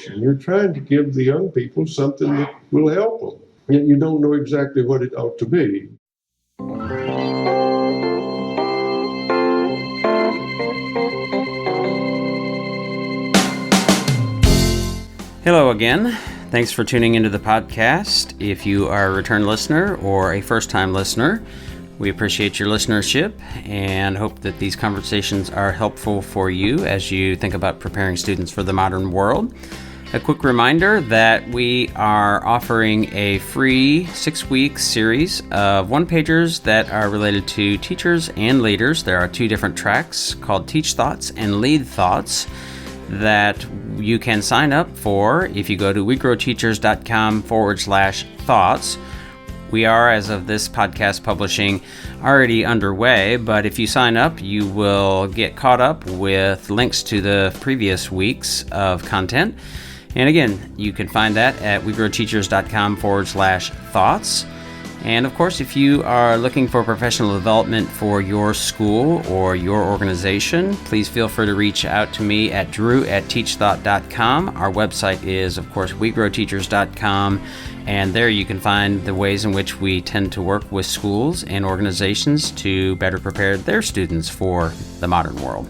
And you're trying to give the young people something that will help them, yet you don't know exactly what it ought to be. Hello again. Thanks for tuning into the podcast. If you are a return listener or a first-time listener, we appreciate your listenership and hope that these conversations are helpful for you as you think about preparing students for the modern world. A quick reminder that we are offering a free 6-week series of one-pagers that are related to teachers and leaders. There are 2 different tracks called TeachThoughts and Lead Thoughts that you can sign up for if you go to wegrowteachers.com/thoughts. We are, as of this podcast publishing, already underway, but if you sign up, you will get caught up with links to the previous weeks of content. And again, you can find that at wegrowteachers.com/thoughts. And of course, if you are looking for professional development for your school or your organization, please feel free to reach out to me at drew@teachthought.com. Our website is, of course, wegrowteachers.com, and there you can find the ways in which we tend to work with schools and organizations to better prepare their students for the modern world.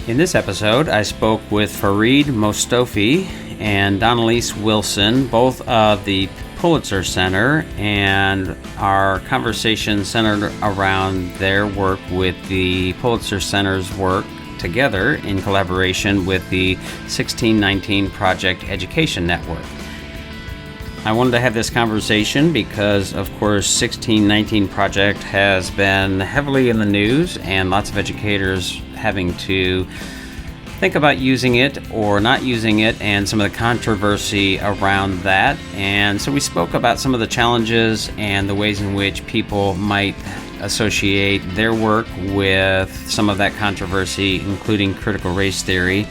In this episode, I spoke with Fareed Mostoufi and Donnalie Wilson, both of the Pulitzer Center, and our conversation centered around their work with the Pulitzer Center's work together in collaboration with the 1619 Project Education Network. I wanted to have this conversation because, of course, 1619 Project has been heavily in the news and lots of educators having to think about using it or not using it and some of the controversy around that. And so we spoke about some of the challenges and the ways in which people might associate their work with some of that controversy, including critical race theory.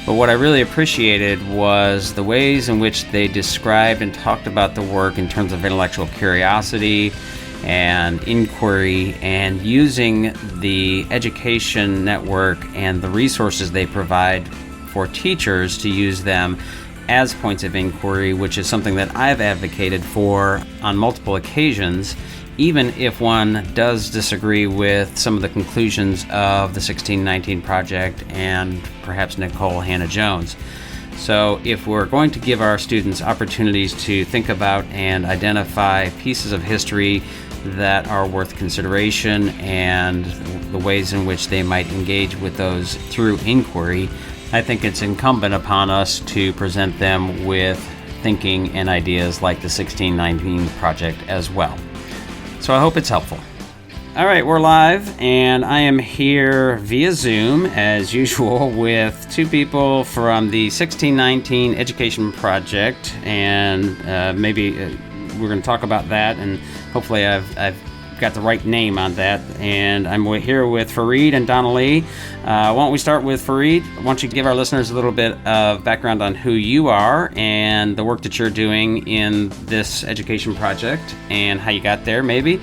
But what I really appreciated was the ways in which they described and talked about the work in terms of intellectual curiosity and inquiry, and using the education network and the resources they provide for teachers to use them as points of inquiry, which is something that I've advocated for on multiple occasions, even if one does disagree with some of the conclusions of the 1619 Project and perhaps Nicole Hannah-Jones. So if we're going to give our students opportunities to think about and identify pieces of history that are worth consideration and the ways in which they might engage with those through inquiry, I think it's incumbent upon us to present them with thinking and ideas like the 1619 Project as well. So I hope it's helpful. All right, we're live, and I am here via Zoom, as usual, with 2 people from the 1619 Education Project, and maybe we're going to talk about that, and hopefully I've got the right name on that. And I'm here with Fareed and Donnalie. Why don't we start with Fareed? Why don't you give our listeners a little bit of background on who you are and the work that you're doing in this education project and how you got there, maybe,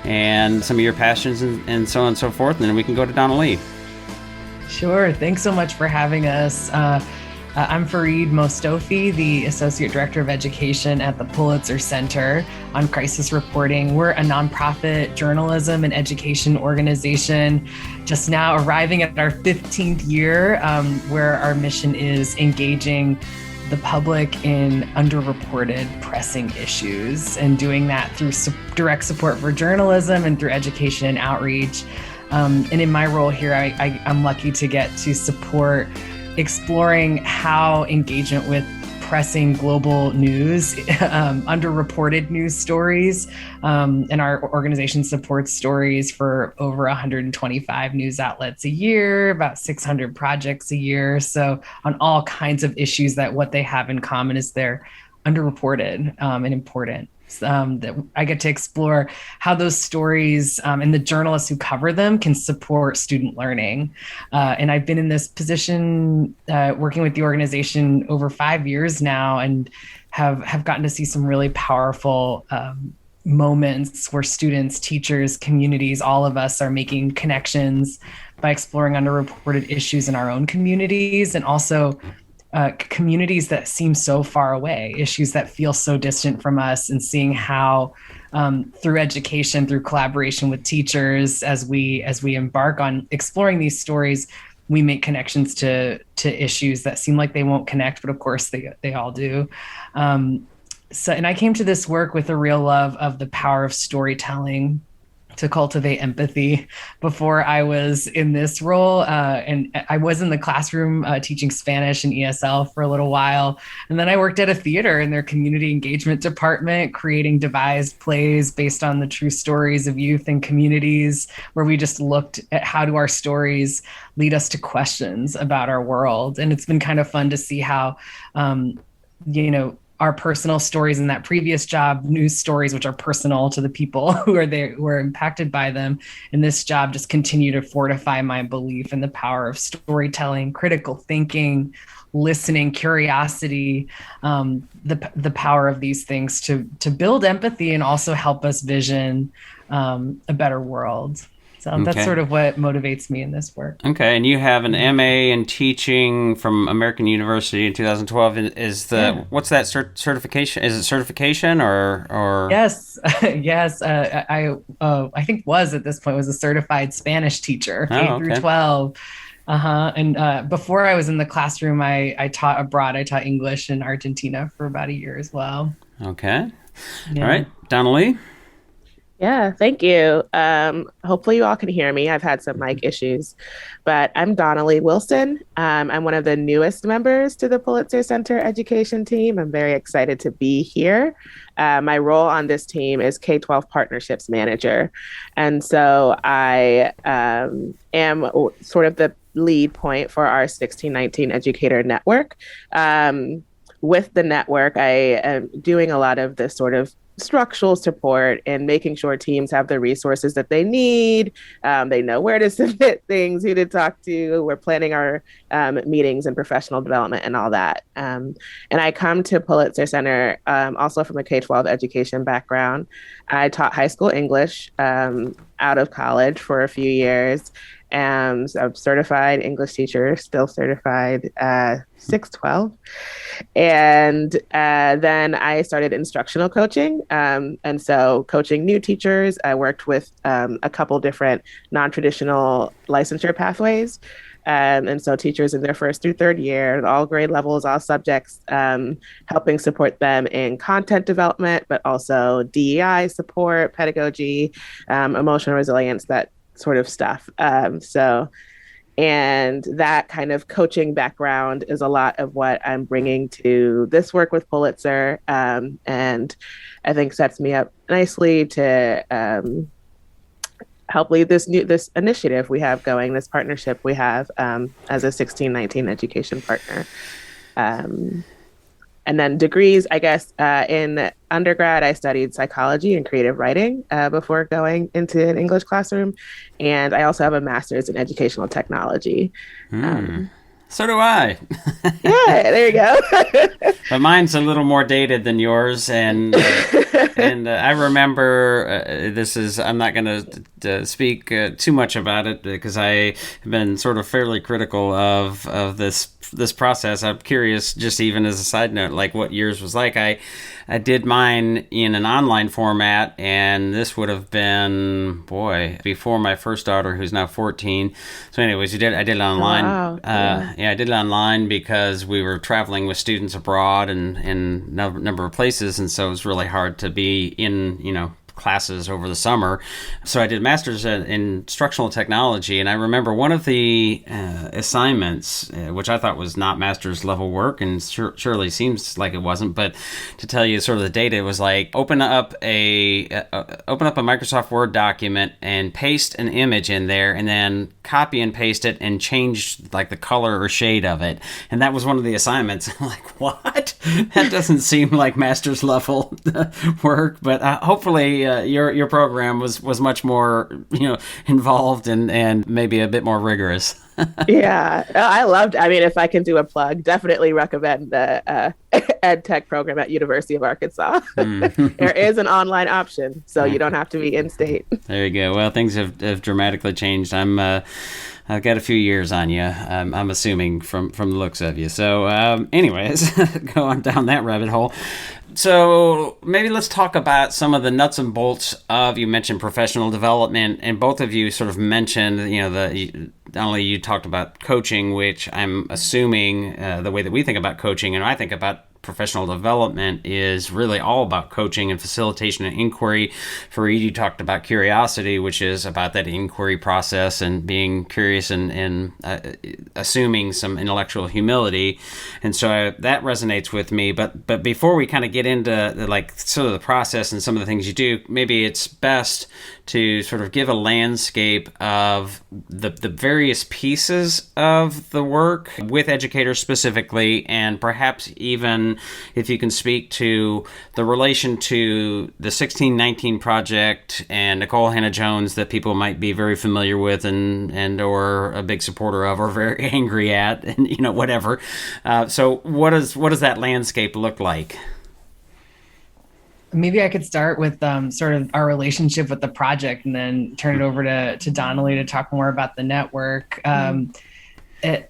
and some of your passions and so on and so forth, and then we can go to Donnalie. Sure. Thanks so much for having us. I'm Fareed Mostoufi, the Associate Director of Education at the Pulitzer Center on Crisis Reporting. We're a nonprofit journalism and education organization just now arriving at our 15th year, where our mission is engaging the public in underreported pressing issues and doing that through direct support for journalism and through education and outreach. And in my role here, I'm lucky to get to support exploring how engagement with pressing global news, underreported news stories, and our organization supports stories for over 125 news outlets a year, about 600 projects a year. So on all kinds of issues that what they have in common is they're underreported and important. That I get to explore how those stories and the journalists who cover them can support student learning. And I've been in this position working with the organization over 5 years now, and have gotten to see some really powerful moments where students, teachers, communities, all of us are making connections by exploring underreported issues in our own communities, and also communities that seem so far away, issues that feel so distant from us, and seeing how through education, through collaboration with teachers, as we embark on exploring these stories, we make connections to issues that seem like they won't connect, but of course they all do. And I came to this work with a real love of the power of storytelling to cultivate empathy before I was in this role. And I was in the classroom teaching Spanish and ESL for a little while. And then I worked at a theater in their community engagement department, creating devised plays based on the true stories of youth and communities, where we just looked at how do our stories lead us to questions about our world. And it's been kind of fun to see how, our personal stories in that previous job, news stories, which are personal to the people who are there, who are impacted by them, in this job just continue to fortify my belief in the power of storytelling, critical thinking, listening, curiosity, the power of these things to build empathy and also help us vision a better world. So that's sort of what motivates me in this work. Okay, and you have an MA in teaching from American University in 2012. What's that certification? Is it certification or? Yes, yes. I think at this point was a certified Spanish teacher, K through 12. And before I was in the classroom, I taught abroad. I taught English in Argentina for about a year as well. Okay. Yeah. All right, Donnalie. Yeah, thank you. Hopefully you all can hear me. I've had some mic issues, but I'm Donnalie Wilson. I'm one of the newest members to the Pulitzer Center education team. I'm very excited to be here. My role on this team is K-12 Partnerships Manager. And so I am sort of the lead point for our 1619 Educator Network. With the network, I am doing a lot of the sort of structural support and making sure teams have the resources that they need. They know where to submit things, who to talk to. We're planning our meetings and professional development and all that. And I come to Pulitzer Center also from a K-12 education background. I taught high school English out of college for a few years. And I'm certified English teacher, still certified 612. And then I started instructional coaching. And so coaching new teachers, I worked with a couple different non-traditional licensure pathways. And so teachers in their first through third year, all grade levels, all subjects, helping support them in content development, but also DEI support, pedagogy, emotional resilience, that sort of stuff. And that kind of coaching background is a lot of what I'm bringing to this work with Pulitzer, and I think sets me up nicely to help lead this initiative we have going, this partnership we have as a 1619 education partner. And then degrees, I guess, in undergrad, I studied psychology and creative writing before going into an English classroom. And I also have a master's in educational technology. So do I. Yeah, there you go. But mine's a little more dated than yours. And I remember I'm not going to speak too much about it because I have been sort of fairly critical of this process. I'm curious, just even as a side note, like what yours was like. I did mine in an online format, and this would have been, before my first daughter, who's now 14. So anyways, I did it online. Oh, wow. I did it online because we were traveling with students abroad and in a number of places, and so it was really hard to be in, classes over the summer. So I did master's in instructional technology, and I remember one of the assignments, which I thought was not master's level work, and surely seems like it wasn't, but to tell you sort of the data, it was like open up a Microsoft Word document and paste an image in there, and then copy and paste it and change like the color or shade of it. And that was one of the assignments. I'm like, what? That doesn't seem like master's level work, but hopefully your program was much more involved and maybe a bit more rigorous. Yeah, I loved. I mean, if I can do a plug, definitely recommend the ed tech program at University of Arkansas. Mm. There is an online option, so you don't have to be in state. There you go. Well, things have dramatically changed. I've got a few years on you. I'm assuming from the looks of you. So, anyways, going down that rabbit hole. So maybe let's talk about some of the nuts and bolts of, you mentioned professional development, and both of you sort of mentioned, Donnalie, you talked about coaching, which I'm assuming the way that we think about coaching and I think about professional development is really all about coaching and facilitation and inquiry. Fareed, you talked about curiosity, which is about that inquiry process and being curious and assuming some intellectual humility. And so that resonates with me. But before we kind of get into sort of the process and some of the things you do, maybe it's best to sort of give a landscape of the various pieces of the work with educators specifically, and perhaps even if you can speak to the relation to the 1619 Project and Nicole Hannah-Jones that people might be very familiar with and or a big supporter of or very angry at, and whatever. So what does that landscape look like? Maybe I could start with sort of our relationship with the project and then turn it over to Donnalie to talk more about the network.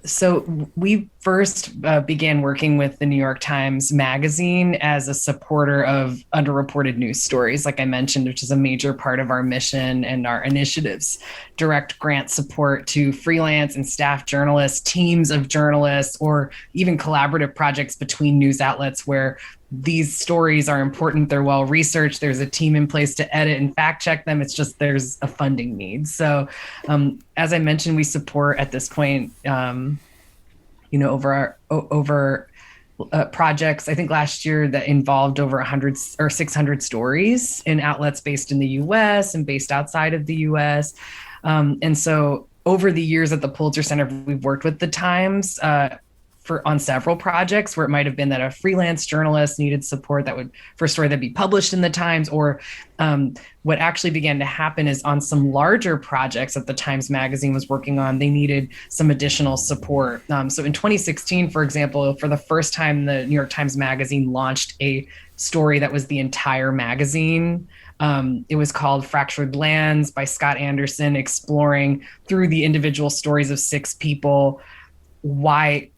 So we first began working with the New York Times Magazine as a supporter of underreported news stories, like I mentioned, which is a major part of our mission and our initiatives. Direct grant support to freelance and staff journalists, teams of journalists, or even collaborative projects between news outlets where these stories are important, they're well researched, there's a team in place to edit and fact check them. It's just there's a funding need. So as I mentioned, we support at this point, over projects, I think last year that involved over 100 or 600 stories in outlets based in the US and based outside of the US. And so over the years at the Pulitzer Center, we've worked with the Times on several projects where it might have been that a freelance journalist needed support for a story that'd be published in the Times, or what actually began to happen is on some larger projects that the Times Magazine was working on, they needed some additional support. So in 2016, for example, for the first time, the New York Times Magazine launched a story that was the entire magazine. It was called Fractured Lands by Scott Anderson, exploring through the individual stories of 6 people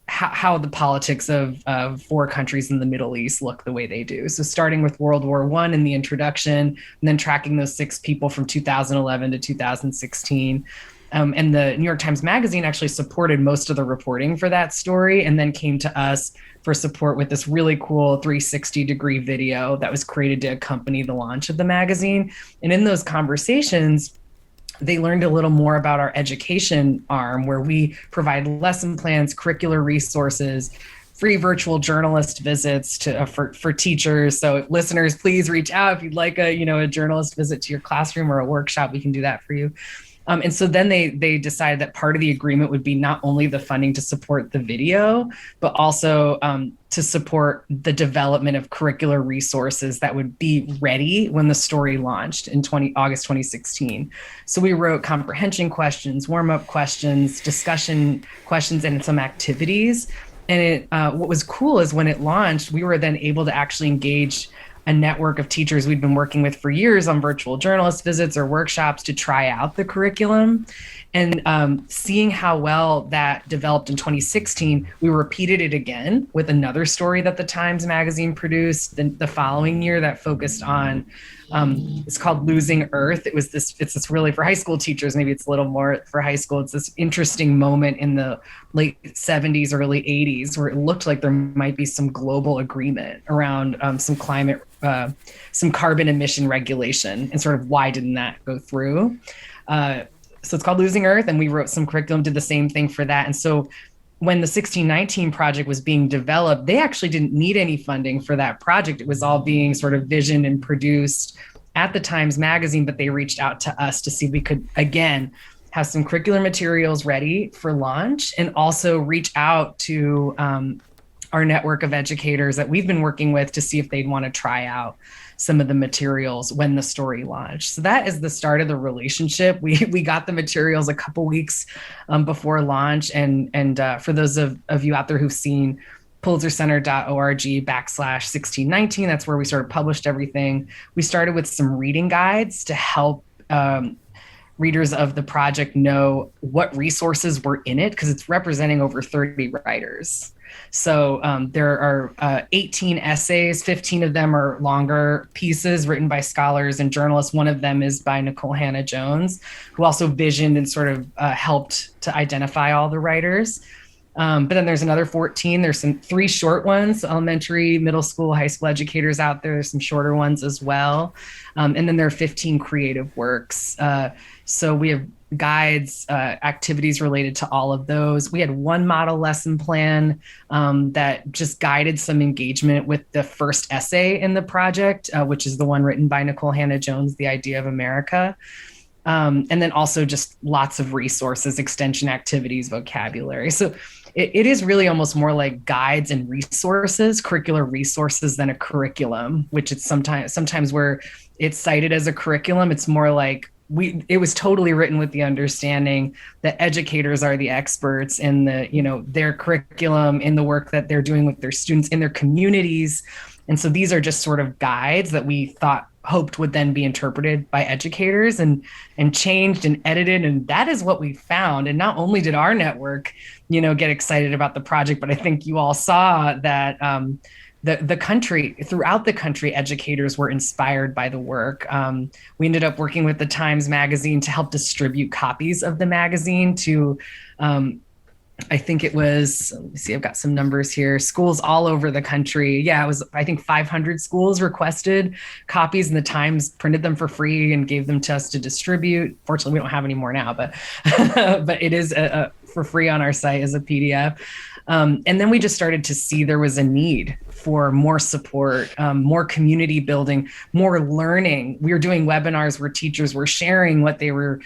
how the politics of 4 countries in the Middle East look the way they do. So starting with World War I in the introduction, and then tracking those 6 people from 2011 to 2016. And the New York Times Magazine actually supported most of the reporting for that story, and then came to us for support with this really cool 360-degree video that was created to accompany the launch of the magazine. And in those conversations, they learned a little more about our education arm, where we provide lesson plans, curricular resources, free virtual journalist visits for teachers. So listeners, please reach out if you'd like a journalist visit to your classroom or a workshop. We can do that for you. And so then they decided that part of the agreement would be not only the funding to support the video, but also to support the development of curricular resources that would be ready when the story launched in August 2016. So we wrote comprehension questions, warm-up questions, discussion questions, and some activities. And what was cool is when it launched, we were then able to actually engage a network of teachers we'd been working with for years on virtual journalist visits or workshops to try out the curriculum. And seeing how well that developed in 2016, we repeated it again with another story that the Times Magazine produced the following year that focused on, it's called Losing Earth. It's this really, for high school teachers, maybe it's a little more for high school, it's this interesting moment in the late 70s, early 80s, where it looked like there might be some global agreement around some climate, some carbon emission regulation, and sort of why didn't that go through? So it's called Losing Earth, and we wrote some curriculum, did the same thing for that. And so when the 1619 project was being developed, they actually didn't need any funding for that project. It was all being sort of visioned and produced at the Times Magazine, but they reached out to us to see if we could, again, have some curricular materials ready for launch, and also reach out to our network of educators that we've been working with to see if they'd want to try out some of the materials when the story launched. So that is the start of the relationship. We got the materials a couple weeks before launch. And for those of you out there who've seen pulitzercenter.org/1619. That's where we sort of published everything. We started with some reading guides to help readers of the project know what resources were in it, because it's representing over 30 writers. So there are 18 essays, 15 of them are longer pieces written by scholars and journalists. One of them is by Nikole Hannah-Jones, who also visioned and sort of helped to identify all the writers. But then there's another 14. There's 3 short ones, elementary, middle school, high school educators out there. There's some shorter ones as well. And then there are 15 creative works. So we have guides, activities related to all of those. We had one model lesson plan that just guided some engagement with the first essay in the project, which is the one written by Nikole Hannah-Jones, The Idea of America. And then also just lots of resources, extension activities, vocabulary. So it is really almost more like guides and resources, curricular resources, than a curriculum, which it's sometimes where it's cited as a curriculum. It's more like it was totally written with the understanding that educators are the experts in their curriculum, in the work that they're doing with their students in their communities. And so these are just sort of guides that we hoped would then be interpreted by educators and changed and edited. And that is what we found. And not only did our network, get excited about the project, but I think you all saw that throughout the country, educators were inspired by the work. We ended up working with the Times Magazine to help distribute copies of the magazine to, I think it was, let me see, I've got some numbers here, schools all over the country. Yeah, it was, I think 500 schools requested copies, and the Times printed them for free and gave them to us to distribute. Fortunately, we don't have any more now, but but it is for free on our site as a PDF. And then we just started to see there was a need for more support, more community building, more learning. We were doing webinars where teachers were sharing what they were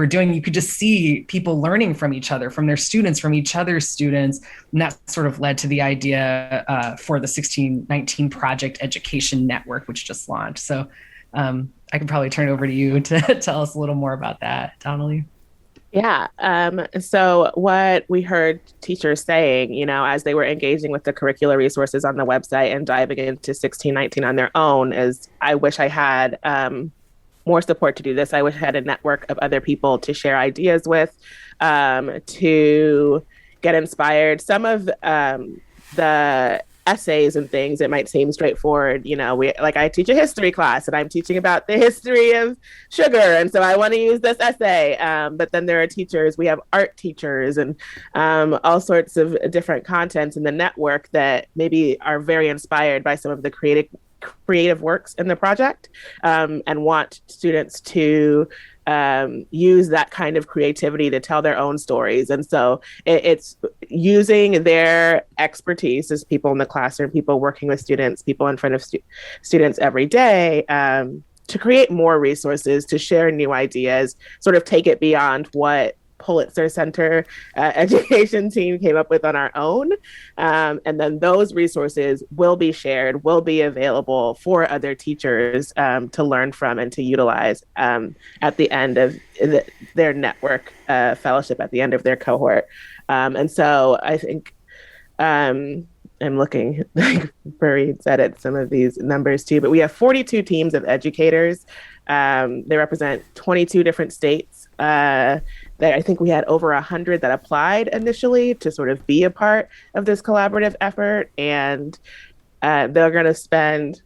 doing. You could just see people learning from each other, from their students, from each other's students. And that sort of led to the idea for the 1619 Project Education Network, which just launched. So I could probably turn it over to you to tell us a little more about that, Donnalie. Yeah. So what we heard teachers saying, as they were engaging with the curricular resources on the website and diving into 1619 on their own, is I wish I had more support to do this. I wish I had a network of other people to share ideas with, to get inspired. Some of the essays and things, it might seem straightforward. I teach a history class and I'm teaching about the history of sugar. And so I want to use this essay. But then there are teachers, we have art teachers and all sorts of different contents in the network that maybe are very inspired by some of the creative works in the project, and want students to use that kind of creativity to tell their own stories. And so it's using their expertise as people in the classroom, people working with students, people in front of students every day, to create more resources, to share new ideas, sort of take it beyond what Pulitzer Center education team came up with on our own. And then those resources will be shared, will be available for other teachers to learn from and to utilize at the end of their network fellowship, at the end of their cohort. And so I think I'm looking, like Fareed said, at some of these numbers too, but we have 42 teams of educators. They represent 22 different states. That I think we had over 100 that applied initially to sort of be a part of this collaborative effort. And they're going to spend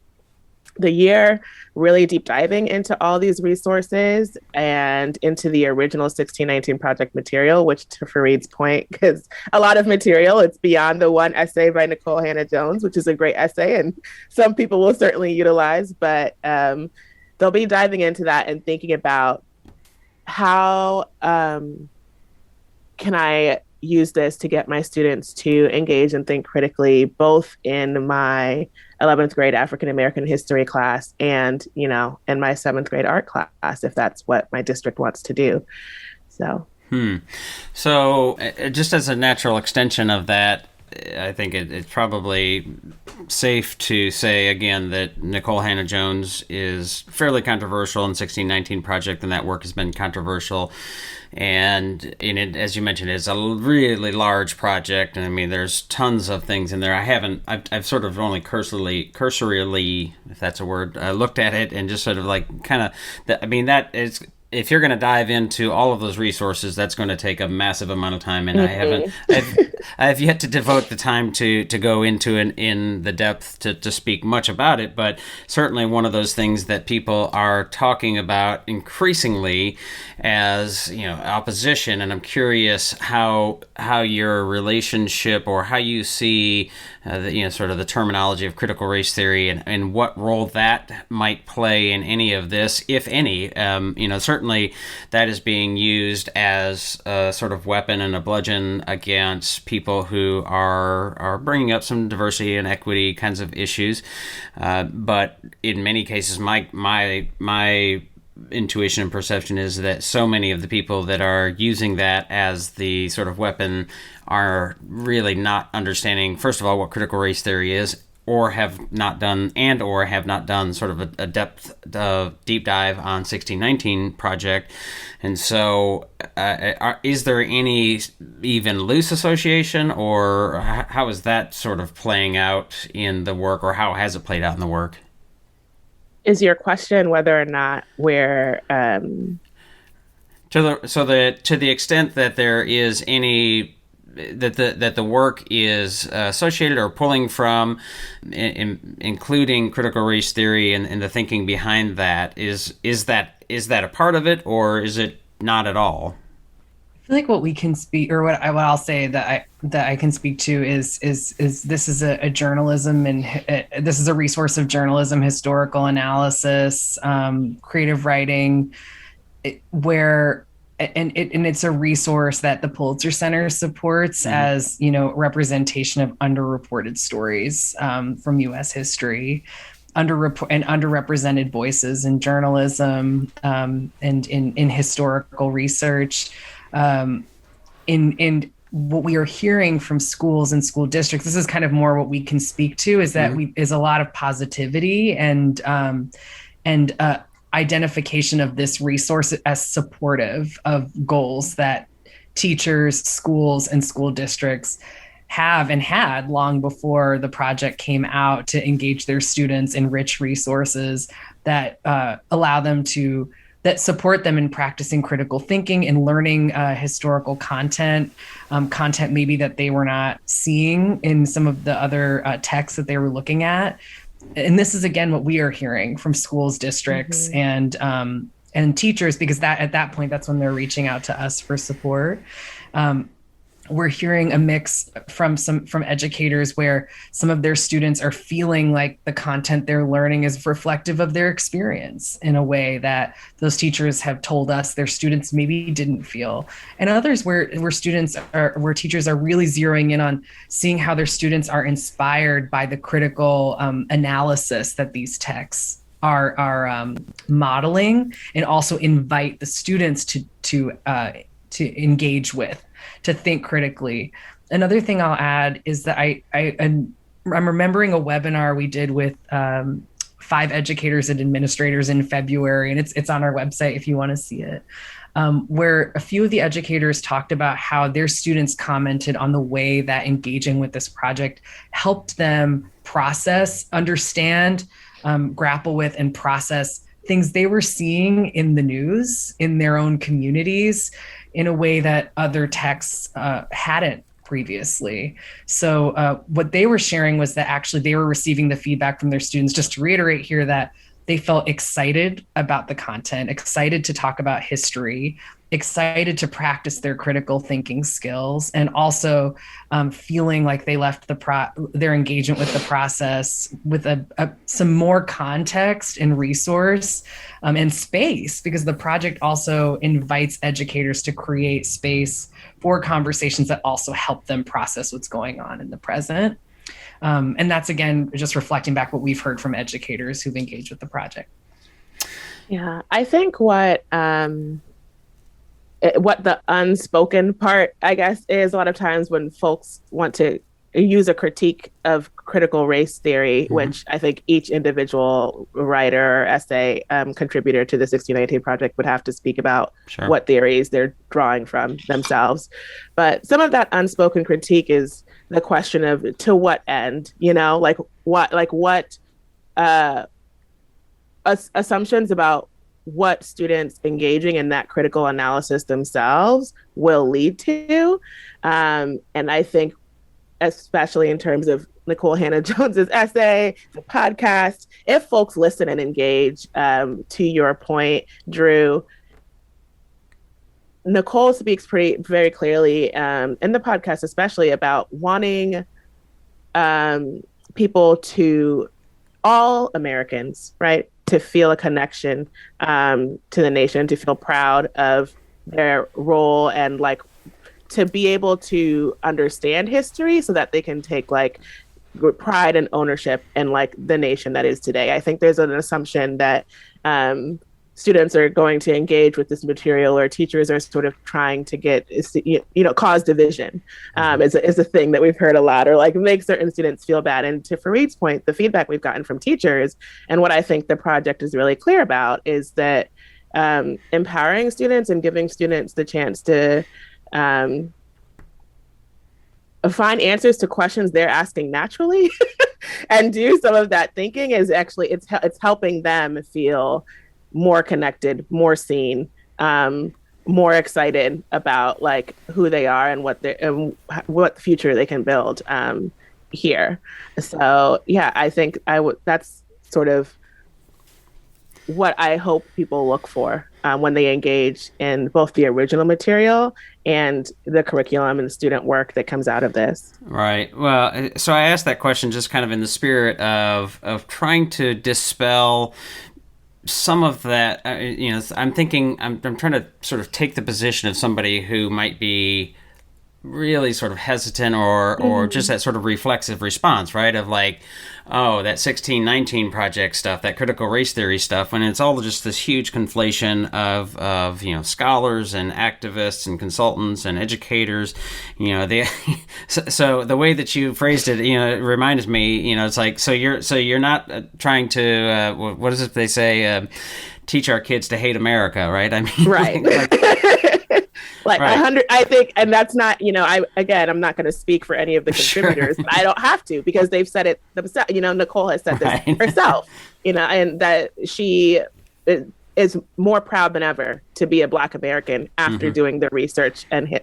the year really deep diving into all these resources and into the original 1619 project material, which, to Fareed's point, because a lot of material, it's beyond the one essay by Nikole Hannah-Jones, which is a great essay and some people will certainly utilize, but they'll be diving into that and thinking about how can I use this to get my students to engage and think critically, both in my 11th grade African American history class and, in my 7th grade art class, if that's what my district wants to do. So. So just as a natural extension of that, I think it's probably safe to say again that Nicole Hannah-Jones is fairly controversial in 1619 Project, and that work has been controversial. And in it, as you mentioned, it's a really large project, and I mean, there's tons of things in there. I've sort of only cursorily, if that's a word, looked at it and just sort of like kind of, that is. If you're going to dive into all of those resources, that's going to take a massive amount of time, and I've yet to devote the time to go into in the depth to speak much about it. But certainly one of those things that people are talking about increasingly as opposition, and I'm curious how your relationship or how you see sort of the terminology of critical race theory and what role that might play in any of this, if any. Certainly that is being used as a sort of weapon and a bludgeon against people who are bringing up some diversity and equity kinds of issues. But in many cases, my intuition and perception is that so many of the people that are using that as the sort of weapon are really not understanding, first of all, what critical race theory is, or have not done sort of a deep dive on 1619 Project. And so is there any even loose association, or how is that sort of playing out in the work, or how has it played out in the work? Is your question whether or not we're to the extent that there is any that the work is associated or pulling from, including critical race theory and the thinking behind that, is that a part of it, or is it not at all? I feel like what we can speak, or what I'll say that I can speak to is this is a journalism, and this is a resource of journalism, historical analysis, creative writing, where. And it's a resource that the Pulitzer Center supports as, representation of underreported stories from U.S. history, underrepresented voices in journalism, and in historical research. In what we are hearing from schools and school districts, this is kind of more what we can speak to, is that is a lot of positivity and identification of this resource as supportive of goals that teachers, schools, and school districts have and had long before the project came out, to engage their students in rich resources that that support them in practicing critical thinking and learning historical content maybe that they were not seeing in some of the other texts that they were looking at. And this is, again, what we are hearing from schools, districts, and teachers, because at that point, that's when they're reaching out to us for support. We're hearing a mix from educators where some of their students are feeling like the content they're learning is reflective of their experience in a way that those teachers have told us their students maybe didn't feel. And others where teachers are really zeroing in on seeing how their students are inspired by the critical analysis that these texts are modeling, and also invite the students to engage with, to think critically. Another thing I'll add is that I'm remembering a webinar we did with 5 educators and administrators in February, and it's on our website if you want to see it, where a few of the educators talked about how their students commented on the way that engaging with this project helped them process, understand, grapple with, and process things they were seeing in the news in their own communities in a way that other texts hadn't previously. So what they were sharing was that actually they were receiving the feedback from their students, just to reiterate here, that they felt excited about the content, excited to talk about history, excited to practice their critical thinking skills, and also feeling like they left their engagement with the process with some more context and resource and space, because the project also invites educators to create space for conversations that also help them process what's going on in the present. And that's, again, just reflecting back what we've heard from educators who've engaged with the project. Yeah, I think what the unspoken part, I guess, is a lot of times when folks want to use a critique of critical race theory, which I think each individual writer or essay contributor to the 1619 project would have to speak about what theories they're drawing from themselves. But some of that unspoken critique is the question of to what end, what assumptions about what students engaging in that critical analysis themselves will lead to. And I think, especially in terms of Nicole Hannah-Jones's essay, the podcast, if folks listen and engage, to your point, Drew, Nicole speaks very clearly in the podcast, especially about wanting people all Americans, right, to feel a connection to the nation, to feel proud of their role and to be able to understand history so that they can take pride and ownership in the nation that is today. I think there's an assumption that students are going to engage with this material, or teachers are sort of trying to cause division is a thing that we've heard a lot, or make certain students feel bad. And to Fareed's point, the feedback we've gotten from teachers, and what I think the project is really clear about, is that empowering students and giving students the chance to find answers to questions they're asking naturally and do some of that thinking is actually, it's helping them feel more connected, more seen, more excited about who they are and what future they can build here. So yeah, I think that's sort of what I hope people look for when they engage in both the original material and the curriculum and the student work that comes out of this. Right. Well, so I asked that question just kind of in the spirit of trying to dispel some of that. I'm thinking, I'm trying to sort of take the position of somebody who might be really sort of hesitant or just that sort of reflexive response, right? Of that 1619 project stuff, that critical race theory stuff, when it's all just this huge conflation of scholars and activists and consultants and educators, so the way that you phrased it, it reminds me, it's so you're not trying to, what is it they say, teach our kids to hate America, right? I mean, right. Right. 100, I think, and that's not, I'm not going to speak for any of the contributors, but I don't have to, because they've said it themselves. Nicole has said this herself, and that she is more proud than ever to be a Black American after doing the research and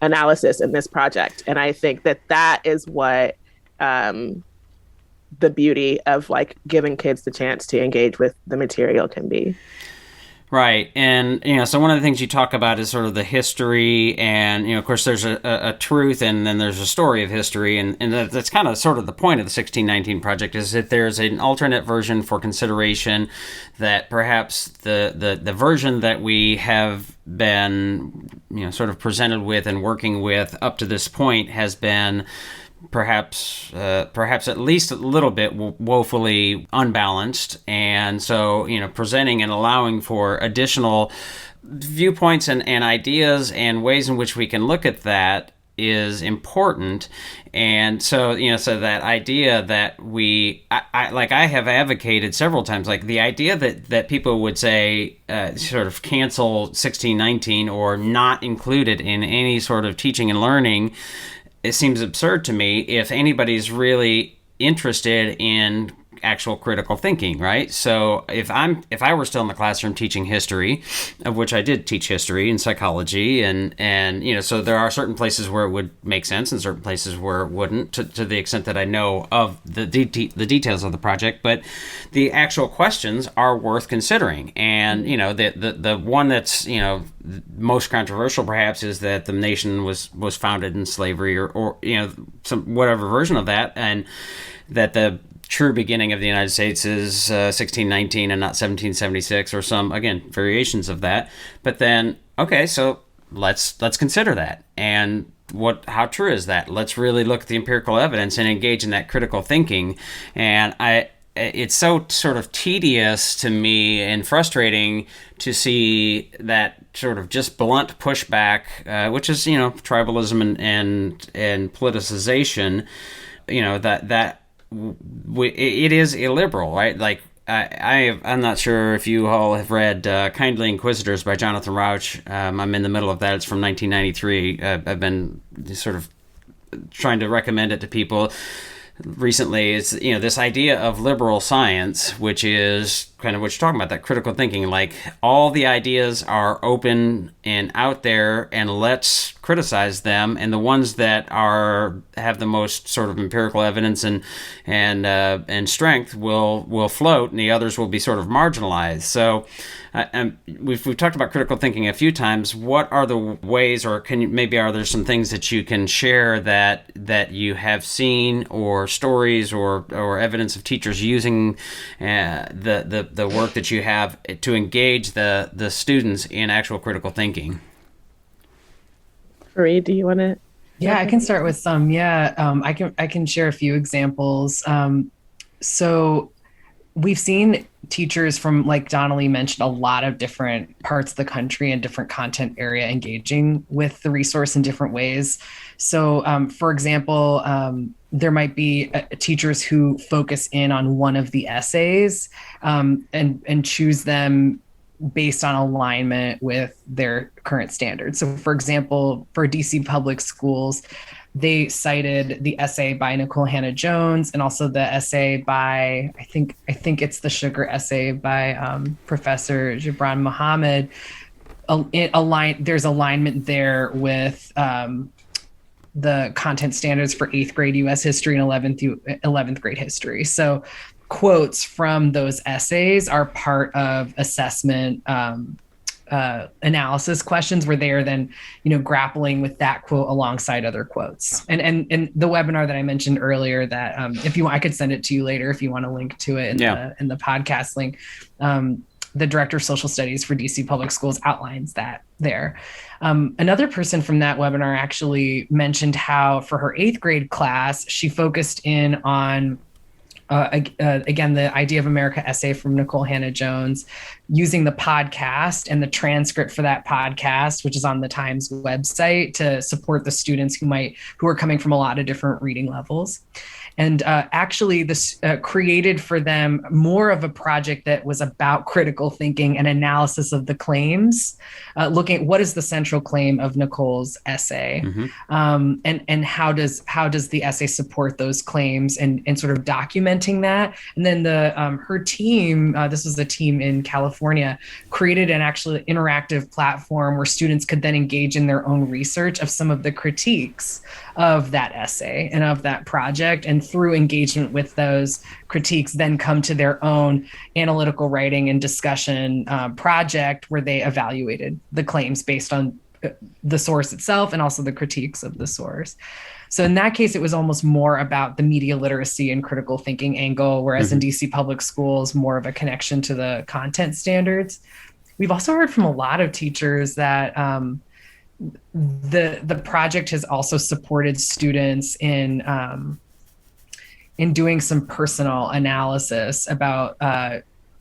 analysis in this project. And I think that is what the beauty of giving kids the chance to engage with the material can be. Right. And, so one of the things you talk about is sort of the history and, of course, there's a truth and then there's a story of history. And that's kind of sort of the point of the 1619 project, is that there's an alternate version for consideration, that perhaps the version that we have been, sort of presented with and working with up to this point has been perhaps at least a little bit woefully unbalanced. And so, presenting and allowing for additional viewpoints and ideas and ways in which we can look at that is important. And so, so that idea that I have advocated several times, the idea that people would say, sort of cancel 1619 or not include it in any sort of teaching and learning, it seems absurd to me if anybody's really interested in actual critical thinking, right? So if I were still in the classroom teaching history, of which I did teach history and psychology, and so there are certain places where it would make sense and certain places where it wouldn't, to the extent that I know of the details of the project. But the actual questions are worth considering. And the one that's most controversial perhaps is that the nation was founded in slavery or some whatever version of that, and that the true beginning of the United States is 1619 and not 1776, or some, again, variations of that. But then, okay, so let's consider that. And how true is that? Let's really look at the empirical evidence and engage in that critical thinking. And it's so sort of tedious to me and frustrating to see that sort of just blunt pushback, which is, tribalism and politicization, it is illiberal, right? Like, I'm not sure if you all have read Kindly Inquisitors by Jonathan Rauch. I'm in the middle of that. It's from 1993. I've been sort of trying to recommend it to people recently. It's, this idea of liberal science, which is kind of what you're talking about, that critical thinking. Like, all the ideas are open and out there, and let's criticize them. And the ones that have the most sort of empirical evidence and strength will float, and the others will be sort of marginalized. So we've talked about critical thinking a few times. What are the ways, or are there some things that you can share that you have seen, or stories or evidence of teachers using the work that you have to engage the students in actual critical thinking? Fareed, do you want to? Yeah, I can start with some. Yeah, I can share a few examples. So we've seen teachers from, like Donnalie mentioned, a lot of different parts of the country and different content area engaging with the resource in different ways. So, for example, there might be teachers who focus in on one of the essays and choose them based on alignment with their current standards. So, for example, for DC Public Schools, they cited the essay by Nicole Hannah-Jones and also the essay by, I think it's the sugar essay by Professor Gibran Muhammad. There's alignment there with the content standards for 8th grade U.S. history and 11th grade history. So quotes from those essays are part of assessment analysis questions, where they are then, grappling with that quote alongside other quotes. And the webinar that I mentioned earlier, that if you want, I could send it to you later if you want to link to it in the podcast link. The director of social studies for DC Public Schools outlines that there. Another person from that webinar actually mentioned how for her 8th grade class, she focused in on again, the Idea of America essay from Nicole Hannah-Jones, using the podcast and the transcript for that podcast, which is on the Times website, to support the students who are coming from a lot of different reading levels. And actually, this created for them more of a project that was about critical thinking and analysis of the claims, looking at what is the central claim of Nicole's essay, and how does the essay support those claims, and sort of documenting that. And then her team, this was a team in California, created an actually interactive platform where students could then engage in their own research of some of the critiques of that essay and of that project, and through engagement with those critiques then come to their own analytical writing and discussion project, where they evaluated the claims based on the source itself and also the critiques of the source. So in that case, it was almost more about the media literacy and critical thinking angle, whereas in DC Public Schools, more of a connection to the content standards. We've also heard from a lot of teachers that the project has also supported students in doing some personal analysis about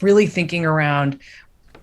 really thinking around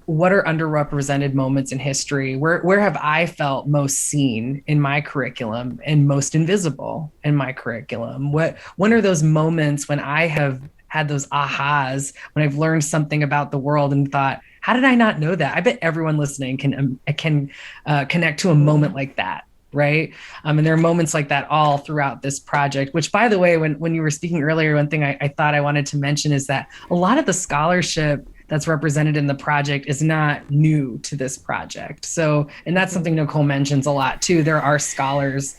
what are underrepresented moments in history, where have I felt most seen in my curriculum and most invisible in my curriculum? When are those moments when I have had those ahas, when I've learned something about the world and thought, how did I not know that? I bet everyone listening can connect to a moment like that, right? And there are moments like that all throughout this project, which, by the way, when you were speaking earlier, one thing I thought I wanted to mention is that a lot of the scholarship that's represented in the project is not new to this project. So, and that's something Nicole mentions a lot too. There are scholars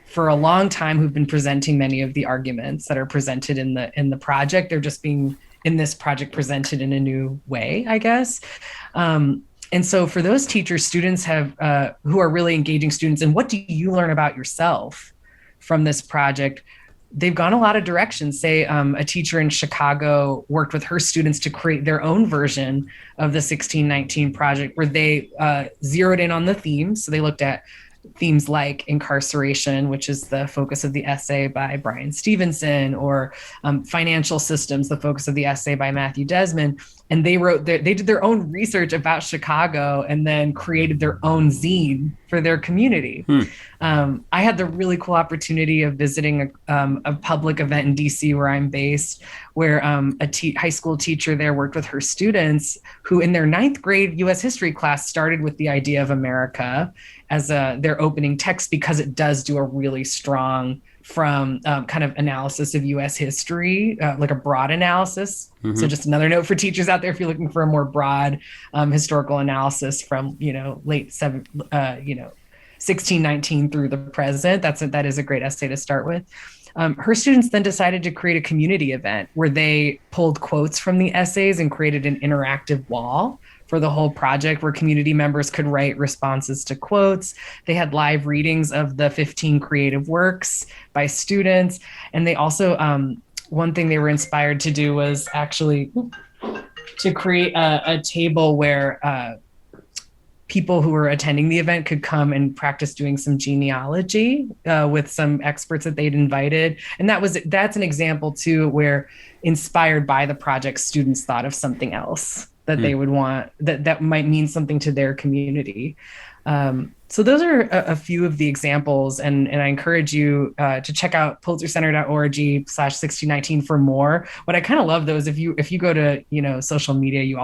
for a long time who've been presenting many of the arguments that are presented in the project. They're just being in this project presented in a new way, I guess. And so for those teachers, students who are really engaging students, and what do you learn about yourself from this project? They've gone a lot of directions. Say a teacher in Chicago worked with her students to create their own version of the 1619 project, where they zeroed in on the themes. So they looked at themes like incarceration, which is the focus of the essay by Brian Stevenson, or financial systems, the focus of the essay by Matthew Desmond. And they did their own research about Chicago and then created their own zine for their community. I had the really cool opportunity of visiting a public event in DC where I'm based, where a high school teacher there worked with her students who in their 9th grade US history class started with the idea of America as their opening text, because it does do a really strong from kind of analysis of US history, like a broad analysis. Mm-hmm. So just another note for teachers out there, if you're looking for a more broad historical analysis from, late 1619 through the present, that is a great essay to start with. Her students then decided to create a community event where they pulled quotes from the essays and created an interactive wall for the whole project where community members could write responses to quotes. They had live readings of the 15 creative works by students. And they also, one thing they were inspired to do was actually to create a table where people who were attending the event could come and practice doing some genealogy with some experts that they'd invited. And that's an example too, where inspired by the project, students thought of something else that they would want, that might mean something to their community. So those are a few of the examples, and I encourage you to check out pulitzercenter.org/1619 for more. What I kind of love though is if you go to social media,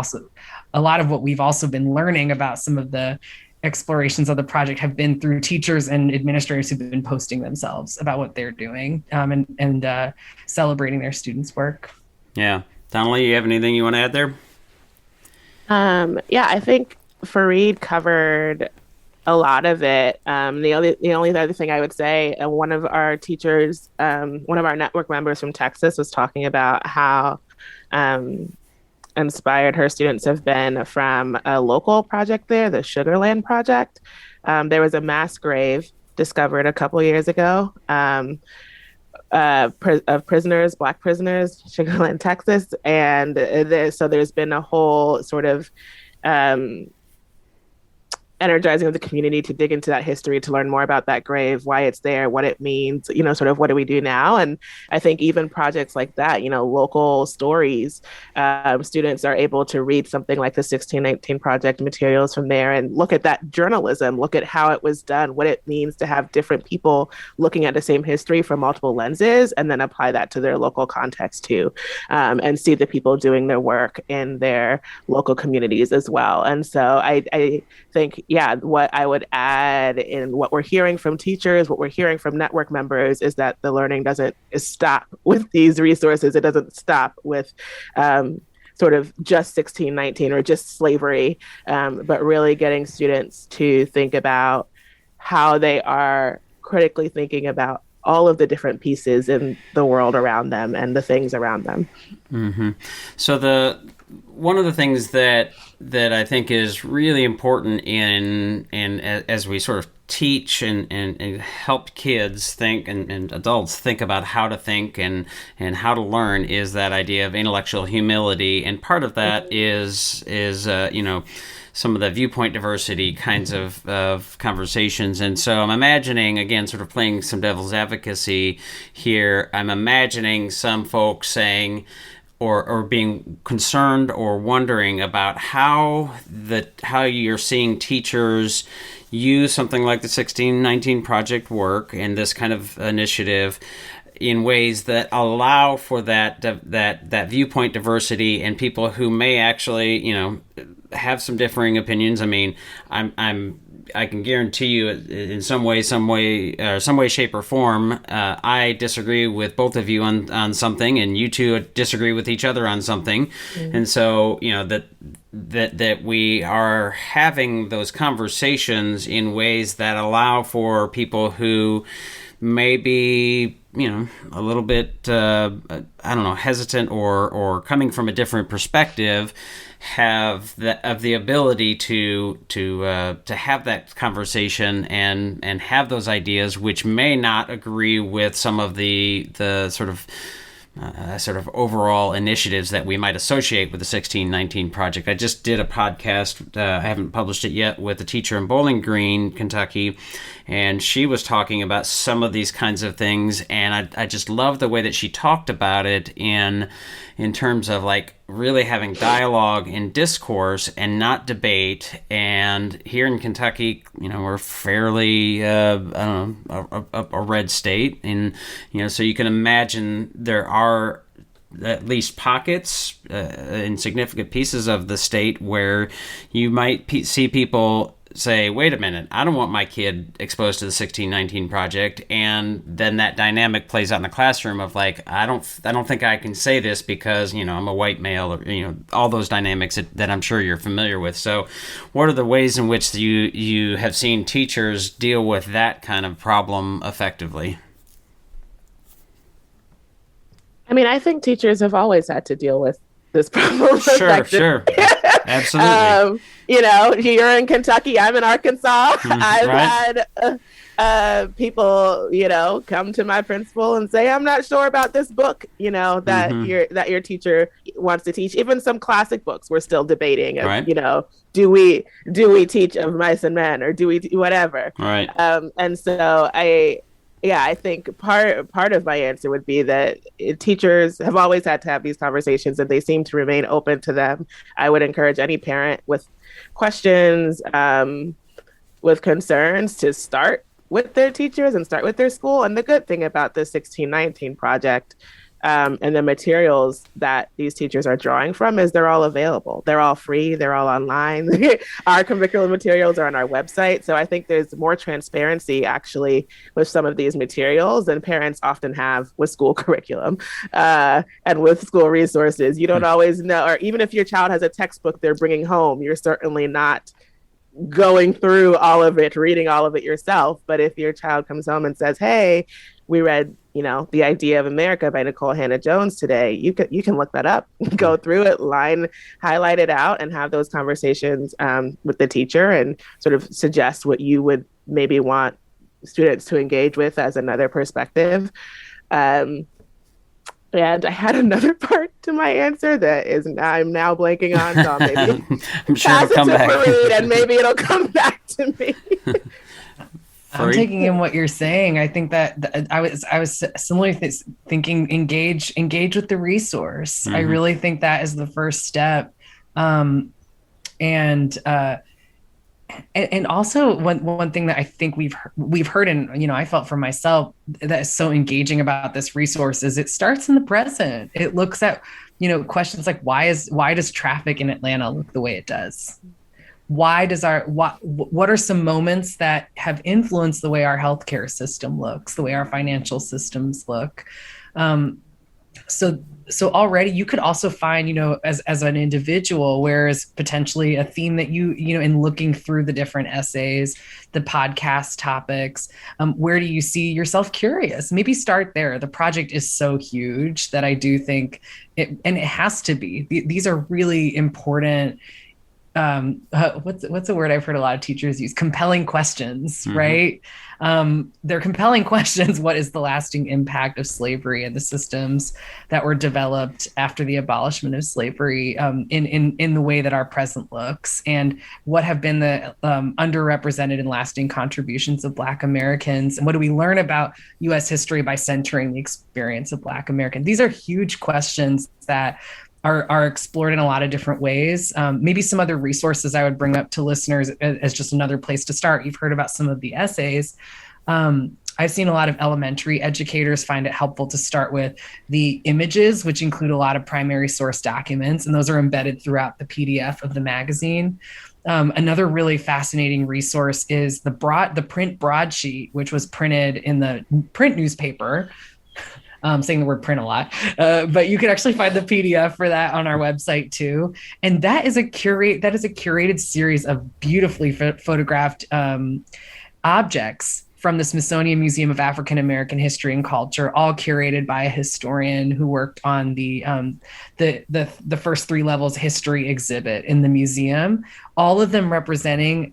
a lot of what we've also been learning about some of the explorations of the project have been through teachers and administrators who've been posting themselves about what they're doing and celebrating their students' work. Yeah, Donnalie, you have anything you want to add there? I think Fareed covered a lot of it. The only other thing I would say, one of our teachers, one of our network members from Texas was talking about how inspired her students have been from a local project there, the Sugarland Project. There was a mass grave discovered a couple years ago of prisoners, Black prisoners, Sugarland, Texas. And so there's been a whole sort of energizing of the community to dig into that history, to learn more about that grave, why it's there, what it means, sort of what do we do now? And I think even projects like that, local stories, students are able to read something like the 1619 project materials from there and look at that journalism, look at how it was done, what it means to have different people looking at the same history from multiple lenses, and then apply that to their local context too, and see the people doing their work in their local communities as well. And so I think, what I would add in what we're hearing from teachers, what we're hearing from network members is that the learning doesn't stop with these resources. It doesn't stop with sort of just 1619 or just slavery, but really getting students to think about how they are critically thinking about all of the different pieces in the world around them and the things around them. Mm-hmm. So one of the things that I think is really important in as we sort of teach and help kids think and adults think about how to think and how to learn is that idea of intellectual humility. And part of that is some of the viewpoint diversity kinds of conversations. And so I'm imagining, again, sort of playing some devil's advocacy here, I'm imagining some folks saying or being concerned or wondering about how you're seeing teachers use something like the 1619 project work and this kind of initiative in ways that allow for that viewpoint diversity and people who may actually, have some differing opinions. I mean, I can guarantee you in some way, shape, or form, I disagree with both of you on something, and you two disagree with each other on something. Mm-hmm. And so, that we are having those conversations in ways that allow for people who may be, a little bit, hesitant or coming from a different perspective, have the ability to have that conversation and have those ideas which may not agree with some of the sort of sort of overall initiatives that we might associate with the 1619 Project. I just did a podcast, I haven't published it yet, with a teacher in Bowling Green, Kentucky, and she was talking about some of these kinds of things, and I just love the way that she talked about it in terms of like really having dialogue and discourse and not debate. And here in Kentucky, we're fairly, I don't know, a red state, and so you can imagine there are at least pockets in significant pieces of the state where you might see people say, wait a minute, I don't want my kid exposed to the 1619 Project, and then that dynamic plays out in the classroom of like, I don't think I can say this because I'm a white male, or all those dynamics that I'm sure you're familiar with. So what are the ways in which you have seen teachers deal with that kind of problem effectively? I mean, I think teachers have always had to deal with this problem. Sure. Absolutely. You're in Kentucky, I'm in Arkansas. I've right. had people, come to my principal and say, I'm not sure about this book, that your teacher wants to teach. Even some classic books we're still debating of, right. Do we teach of mice and men, or do we whatever? Right. And so I think part of my answer would be that teachers have always had to have these conversations, and they seem to remain open to them. I would encourage any parent with questions, with concerns, to start with their teachers and start with their school. And the good thing about the 1619 Project and the materials that these teachers are drawing from is they're all available. They're all free. They're all online. Our curriculum materials are on our website. So I think there's more transparency actually with some of these materials than parents often have with school curriculum and with school resources. You don't always know, or even if your child has a textbook they're bringing home, you're certainly not going through all of it, reading all of it yourself. But if your child comes home and says, hey, we read The Idea of America by Nicole Hannah-Jones today, you can look that up, go through it, highlight it out, and have those conversations with the teacher and sort of suggest what you would maybe want students to engage with as another perspective. And I had another part to my answer that I'm now blanking on, so I'll maybe I'm sure it'll come back. And maybe it'll come back to me. I'm taking in what you're saying. I think that I was similarly thinking engage with the resource. I really think that is the first step. And also one thing that I think we've heard, and I felt for myself that is so engaging about this resource is it starts in the present. It looks at questions like why does traffic in Atlanta look the way it does? What are some moments that have influenced the way our healthcare system looks, the way our financial systems look? So already you could also find, as an individual, whereas potentially a theme that in looking through the different essays, the podcast topics, where do you see yourself curious? Maybe start there. The project is so huge that I do think it has to be. These are really important. What's a word I've heard a lot of teachers use? Compelling questions, right? They're compelling questions. What is the lasting impact of slavery and the systems that were developed after the abolishment of slavery in the way that our present looks? And what have been the underrepresented and lasting contributions of Black Americans? And what do we learn about U.S. history by centering the experience of Black Americans? These are huge questions that are explored in a lot of different ways. Maybe some other resources I would bring up to listeners as just another place to start. You've heard about some of the essays. I've seen a lot of elementary educators find it helpful to start with the images, which include a lot of primary source documents, and those are embedded throughout the PDF of the magazine. Another really fascinating resource is the print broadsheet, which was printed in the print newspaper. Saying the word print a lot, but you can actually find the PDF for that on our website too. And that is a curated series of beautifully photographed objects from the Smithsonian Museum of African American History and Culture, all curated by a historian who worked on the first 3 levels history exhibit in the museum. All of them representing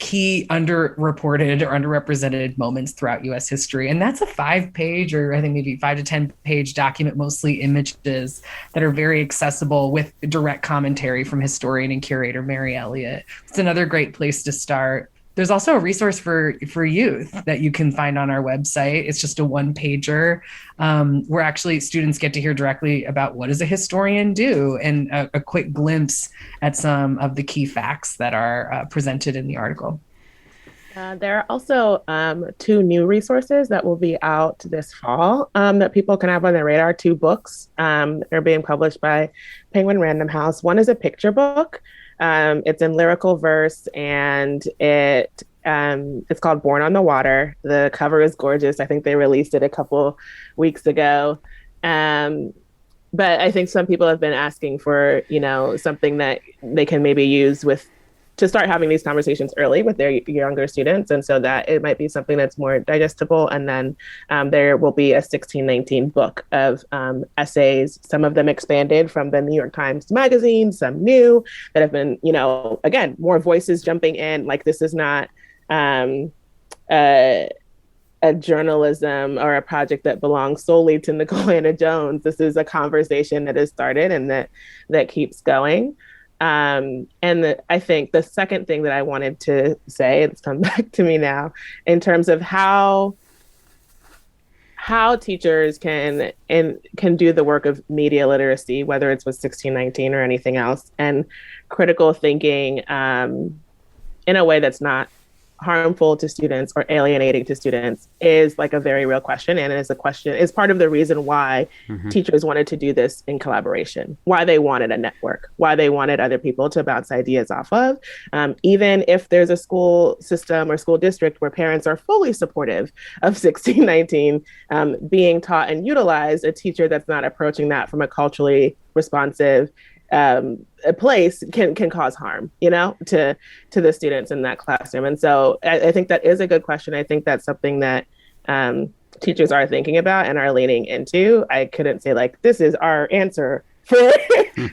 key underreported or underrepresented moments throughout U.S. history. And that's a 5-page, or I think maybe 5 to 10-page document, mostly images that are very accessible with direct commentary from historian and curator Mary Elliott. It's another great place to start. There's also a resource for youth that you can find on our website. It's just a 1-pager where actually students get to hear directly about what does a historian do, and a quick glimpse at some of the key facts that are presented in the article. There are also 2 new resources that will be out this fall that people can have on their radar. 2 books. They're being published by Penguin Random House. One is a picture book. It's in lyrical verse, and it's called Born on the Water. The cover is gorgeous. I think they released it a couple weeks ago. But I think some people have been asking for, something that they can maybe use to start having these conversations early with their younger students. And so that it might be something that's more digestible. And then there will be a 1619 book of essays, some of them expanded from the New York Times Magazine, some new that have been, again, more voices jumping in. Like, this is not a journalism or a project that belongs solely to Nicole Anna Jones. This is a conversation that has started and that keeps going. I think the second thing that I wanted to say, it's come back to me now, in terms of how teachers can do the work of media literacy, whether it's with 1619 or anything else, and critical thinking in a way that's not harmful to students or alienating to students, is like a very real question. And is part of the reason why teachers wanted to do this in collaboration, why they wanted a network, why they wanted other people to bounce ideas off of. Even if there's a school system or school district where parents are fully supportive of 1619 being taught and utilized, a teacher that's not approaching that from a culturally responsive a place can cause harm, to the students in that classroom. And so I think that is a good question. I think that's something that teachers are thinking about and are leaning into. I couldn't say this is our answer for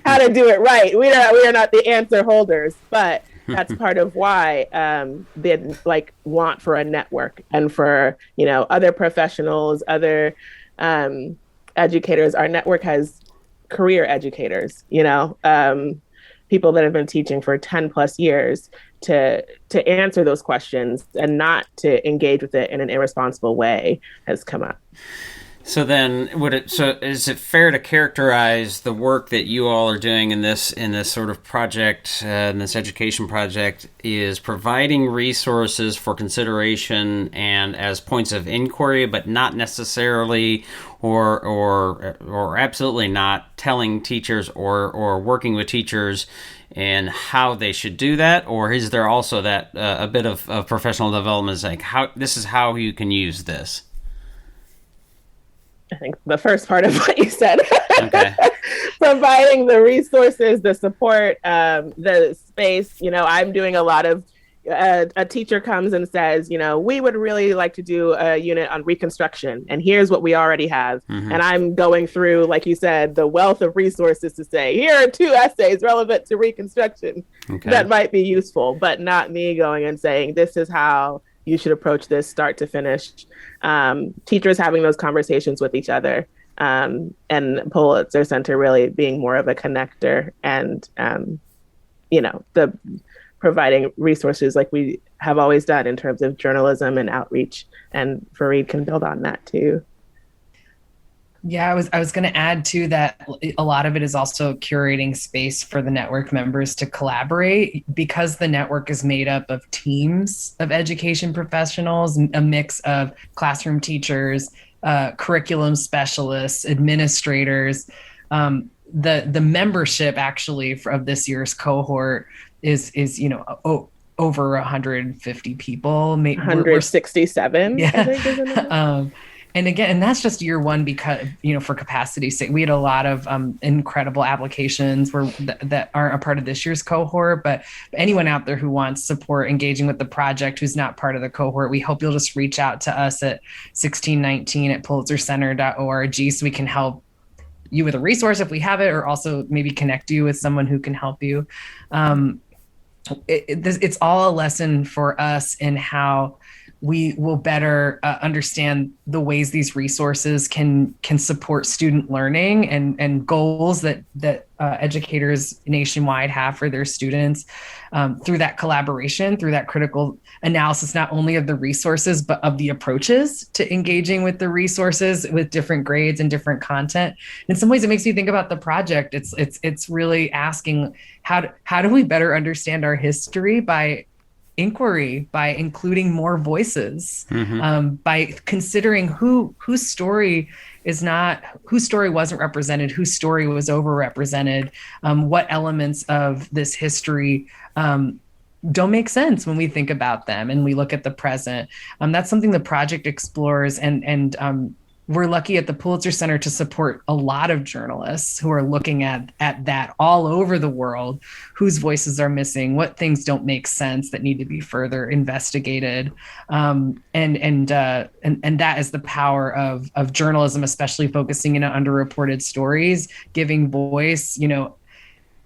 how to do it right. We are not the answer holders, but that's part of why they want for a network and for, other professionals, other educators. Our network has career educators, people that have been teaching for 10 plus years to answer those questions and not to engage with it in an irresponsible way has come up. So then, is it fair to characterize the work that you all are doing in this sort of project, in this education project, is providing resources for consideration and as points of inquiry, but not necessarily or absolutely not telling teachers or working with teachers and how they should do that? Or is there also that a bit of professional development, like this is how you can use this? I think the first part of what you said, okay. Providing the resources, the support, the space. I'm doing a lot of, a teacher comes and says, we would really like to do a unit on Reconstruction, and here's what we already have. And I'm going through, like you said, the wealth of resources to say, here are 2 essays relevant to Reconstruction that might be useful, but not me going and saying, this is how you should approach this start to finish. Teachers having those conversations with each other, and Pulitzer Center really being more of a connector, and the providing resources like we have always done in terms of journalism and outreach. And Fareed can build on that too. Yeah, I was going to add too that a lot of it is also curating space for the network members to collaborate, because the network is made up of teams of education professionals, a mix of classroom teachers, curriculum specialists, administrators. The membership actually of this year's cohort is over 150 people, 167. Yeah. I think, isn't it? And again, and that's just year one, because, for capacity's sake, we had a lot of incredible applications that aren't a part of this year's cohort, but anyone out there who wants support engaging with the project, who's not part of the cohort, we hope you'll just reach out to us at 1619 at pulitzercenter.org so we can help you with a resource if we have it, or also maybe connect you with someone who can help you. it's all a lesson for us in how we will better understand the ways these resources can support student learning and goals that educators nationwide have for their students, through that collaboration, through that critical analysis, not only of the resources, but of the approaches to engaging with the resources with different grades and different content. In some ways, it makes me think about the project. It's really asking how do we better understand our history by inquiry, by including more voices, by considering whose story wasn't represented, whose story was overrepresented, what elements of this history don't make sense when we think about them and we look at the present. That's something the project explores, and we're lucky at the Pulitzer Center to support a lot of journalists who are looking at that all over the world, whose voices are missing, what things don't make sense that need to be further investigated. And that is the power of journalism, especially focusing in on underreported stories, giving voice,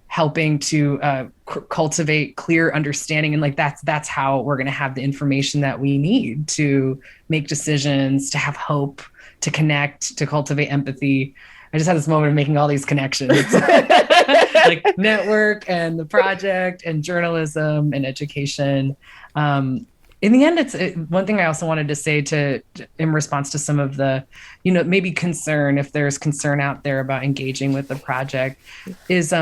helping to cultivate clear understanding. And like, that's how we're going to have the information that we need to make decisions, to have hope, to connect, to cultivate empathy. I just had this moment of making all these connections, like network and the project and journalism and education. In the end, it's one thing I also wanted to say in response to some of the, maybe concern, if there's concern out there about engaging with the project, is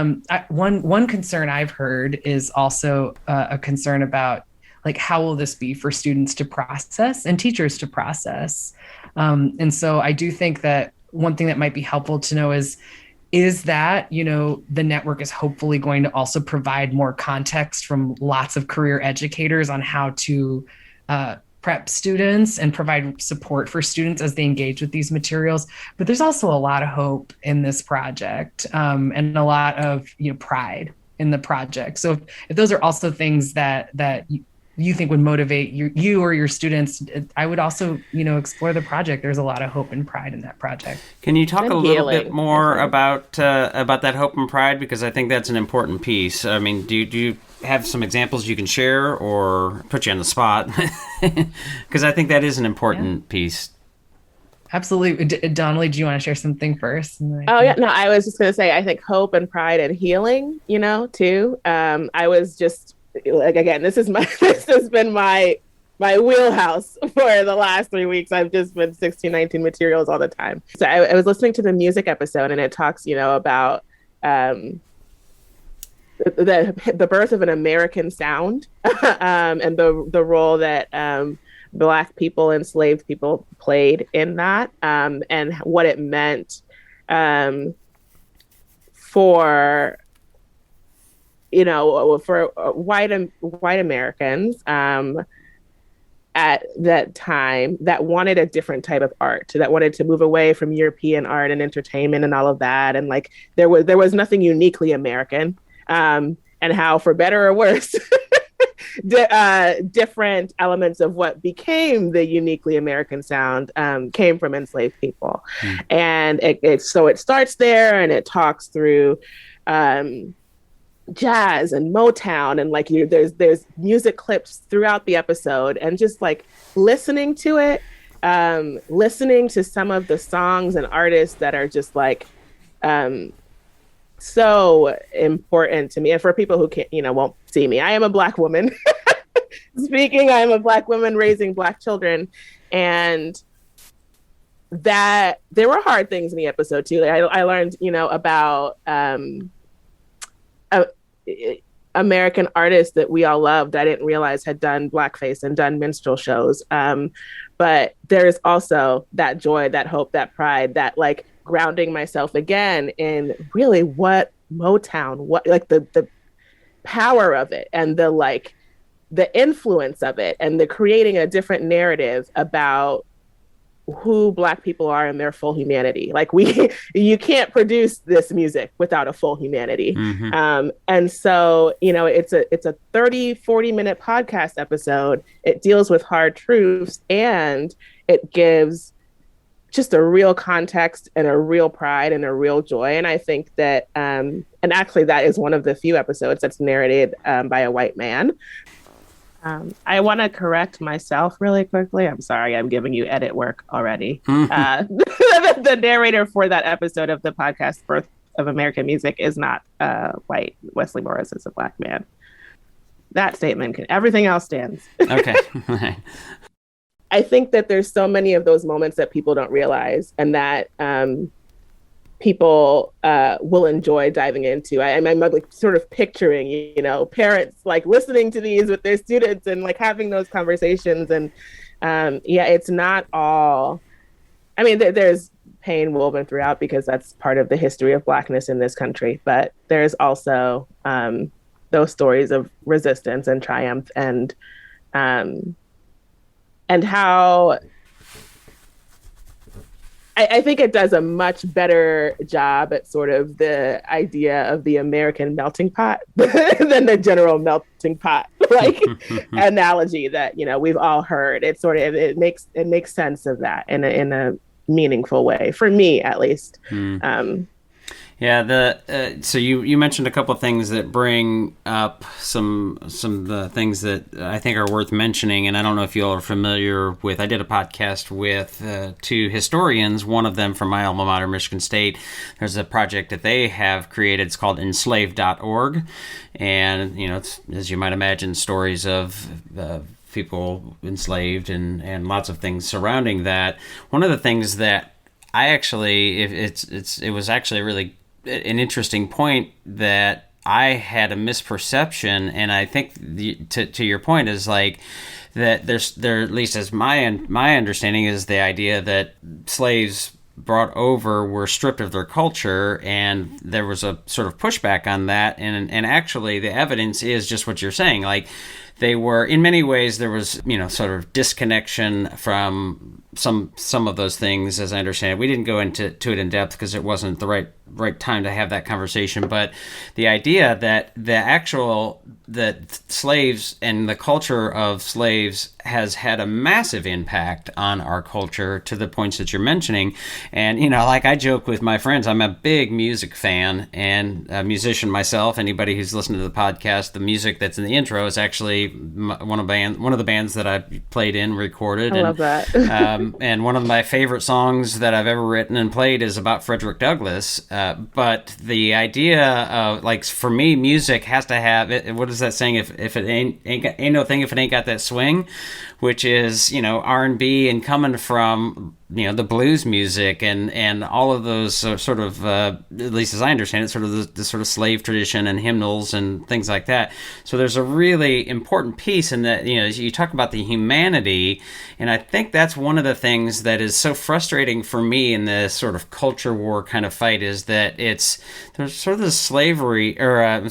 one concern I've heard is also a concern about, like, how will this be for students to process and teachers to process? And so I do think that one thing that might be helpful to know is that, the network is hopefully going to also provide more context from lots of career educators on how to prep students and provide support for students as they engage with these materials. But there's also a lot of hope in this project, and a lot of pride in the project. So if those are also things that you think would motivate you or your students, I would also, explore the project. There's a lot of hope and pride in that project. Can you talk a little bit more about that hope and pride? Because I think that's an important piece. I mean, do you have some examples you can share, or put you on the spot? Because I think that is an important piece. Absolutely. Donnalie, do you want to share something first? Yeah. No, I was just going to say, I think hope and pride and healing, too. I was just, like, again, this has been my wheelhouse for the last 3 weeks. I've just been 1619 materials all the time. So I was listening to the music episode, and it talks, about the birth of an American sound, and the role that Black people, enslaved people, played in that, and what it meant for white Americans at that time that wanted a different type of art, that wanted to move away from European art and entertainment and all of that. And like, there was nothing uniquely American, and how, for better or worse, different elements of what became the uniquely American sound came from enslaved people. And so it starts there, and it talks through jazz and Motown, and like, there's music clips throughout the episode, and just like listening to it, listening to some of the songs and artists that are just like so important to me. And for people who can't, won't see me, I am a Black woman speaking. I am a Black woman raising Black children, and that there were hard things in the episode too. I learned, about American artists that we all loved, I didn't realize had done blackface and done minstrel shows. But there's also that joy, that hope, that pride, that like grounding myself again in really what Motown, what like the power of it, and the influence of it, and the creating a different narrative about who Black people are in their full humanity. Like, you can't produce this music without a full humanity. And so, it's a 30-40 minute podcast episode. It deals with hard truths, and it gives just a real context and a real pride and a real joy. And I think that, and actually that is one of the few episodes that's narrated by a white man. I want to correct myself really quickly. I'm sorry, I'm giving you edit work already. The narrator for that episode of the podcast, Birth of American Music, is not white. Wesley Morris is a Black man. That statement everything else stands. Okay. I think that there's so many of those moments that people don't realize and that people will enjoy diving into. I'm like sort of picturing, parents like listening to these with their students and like having those conversations. And it's not all, I mean, there's pain woven throughout because that's part of the history of Blackness in this country. But there's also those stories of resistance and triumph and how I think it does a much better job at sort of the idea of the American melting pot than the general melting pot like analogy that we've all heard. It sort of it makes sense of that in a meaningful way for me, at least. Yeah, so you mentioned a couple of things that bring up some of the things that I think are worth mentioning, and I don't know if you all are familiar with. I did a podcast with two historians, one of them from my alma mater, Michigan State. There's a project that they have created. It's called enslaved.org, and it's, as you might imagine, stories of people enslaved and lots of things surrounding that. One of the things that I actually, it was actually really an interesting point that I had a misperception, and I think to your point is like that there at least as my understanding is the idea that slaves brought over were stripped of their culture, and there was a sort of pushback on that, and actually the evidence is just what you're saying, like they were, in many ways, there was, sort of disconnection from some of those things, as I understand it. We didn't go into it in depth because it wasn't the right time to have that conversation. But the idea that that slaves and the culture of slaves has had a massive impact on our culture to the points that you're mentioning. And, like I joke with my friends, I'm a big music fan and a musician myself. Anybody who's listened to the podcast, the music that's in the intro is actually one of the bands that I played in, recorded. I love that. And one of my favorite songs that I've ever written and played is about Frederick Douglass. But the idea of, like, for me, music has to have it. What is that saying? If it ain't no thing if it ain't got that swing, which is R&B and coming from the blues music and all of those sort of at least as I understand it, sort of the sort of slave tradition and hymnals and things like that. So there's a really important piece in that you talk about the humanity, and I think that's one of the things that is so frustrating for me in this sort of culture war kind of fight is that there's sort of this slavery or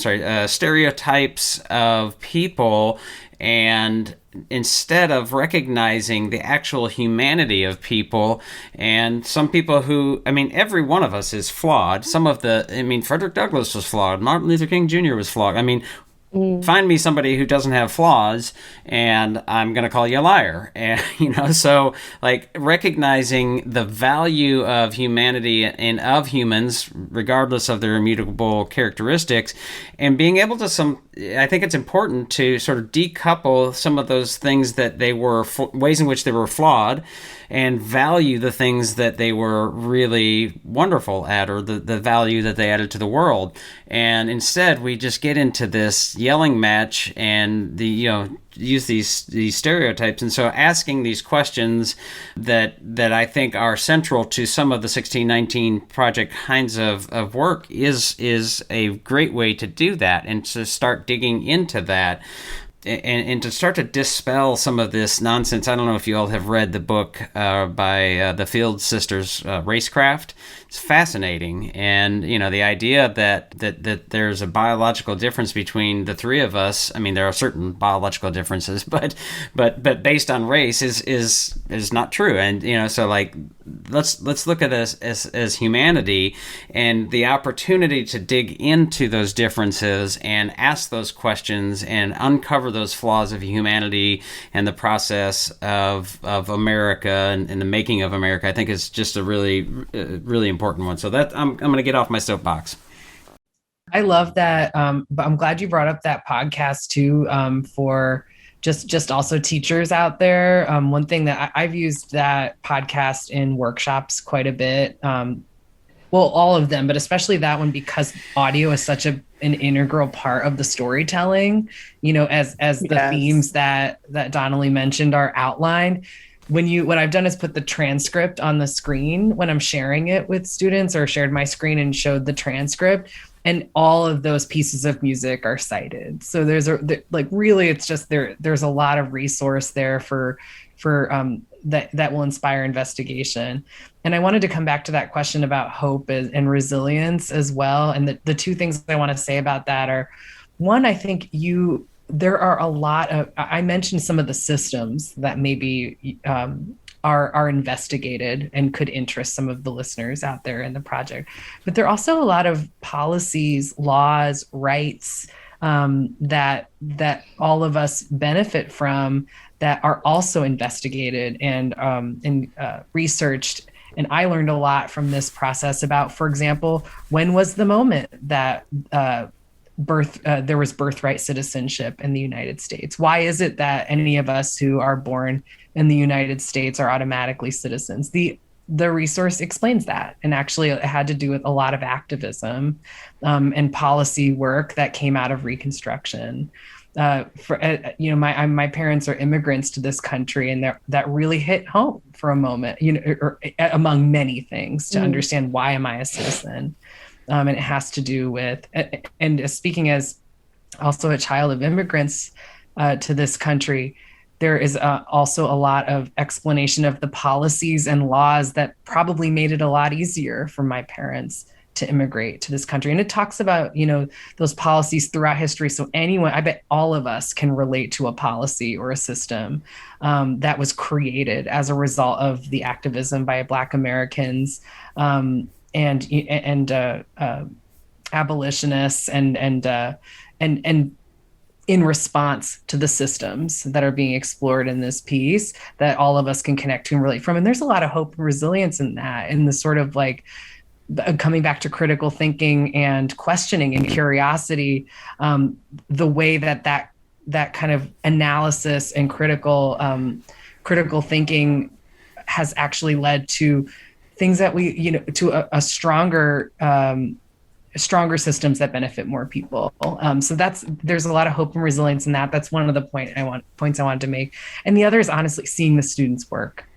stereotypes of people, and instead of recognizing the actual humanity of people, and some people who, every one of us is flawed. Frederick Douglass was flawed. Martin Luther King Jr. was flawed. Find me somebody who doesn't have flaws, and I'm going to call you a liar. And, so like recognizing the value of humanity and of humans, regardless of their immutable characteristics, and being able to I think it's important to sort of decouple some of those things that they were, ways in which they were flawed, and value the things that they were really wonderful at, or the value that they added to the world. And instead, we just get into this yelling match and use these stereotypes. And so asking these questions that I think are central to some of the 1619 Project kinds of work is a great way to do that and to start digging into that. And to start to dispel some of this nonsense. I don't know if you all have read the book by the Field sisters, Racecraft. It's fascinating. And, the idea that there's a biological difference between the three of us. I mean, there are certain biological differences, but based on race is not true. And, so like, let's look at this as humanity and the opportunity to dig into those differences and ask those questions and uncover those flaws of humanity and the process of America and the making of America. I think is just a really, really important one. So that I'm going to get off my soapbox. I love that. But I'm glad you brought up that podcast too, for just also teachers out there. One thing that I've used that podcast in workshops quite a bit. Well, all of them, but especially that one, because audio is such an integral part of the storytelling, as the themes that Donnalie mentioned are outlined. What I've done is put the transcript on the screen when I'm sharing it with students, or shared my screen and showed the transcript, and all of those pieces of music are cited. So there's it's just there's a lot of resource there for that will inspire investigation. And I wanted to come back to that question about hope and resilience as well. And the two things I want to say about that are, one, I think there are a lot of, I mentioned some of the systems that maybe are investigated and could interest some of the listeners out there in the project. But there are also a lot of policies, laws, rights that all of us benefit from, that are also investigated and researched. And I learned a lot from this process about, for example, when was the moment that there was birthright citizenship in the United States? Why is it that any of us who are born in the United States are automatically citizens? The resource explains that. And actually it had to do with a lot of activism and policy work that came out of Reconstruction. My parents are immigrants to this country, and that really hit home for a moment, or among many things, to understand, why am I a citizen? And it has to do with, and speaking as also a child of immigrants to this country, there is also a lot of explanation of the policies and laws that probably made it a lot easier for my parents to immigrate to this country. And it talks about, those policies throughout history. So anyone, I bet all of us can relate to a policy or a system that was created as a result of the activism by Black Americans and abolitionists and in response to the systems that are being explored in this piece, that all of us can connect to and relate from. And there's a lot of hope and resilience in that, in the sort of like coming back to critical thinking and questioning and curiosity, the way that kind of analysis and critical thinking has actually led to things that to a stronger systems that benefit more people. So there's a lot of hope and resilience in that. That's one of the points I wanted to make. And the other is, honestly, seeing the students work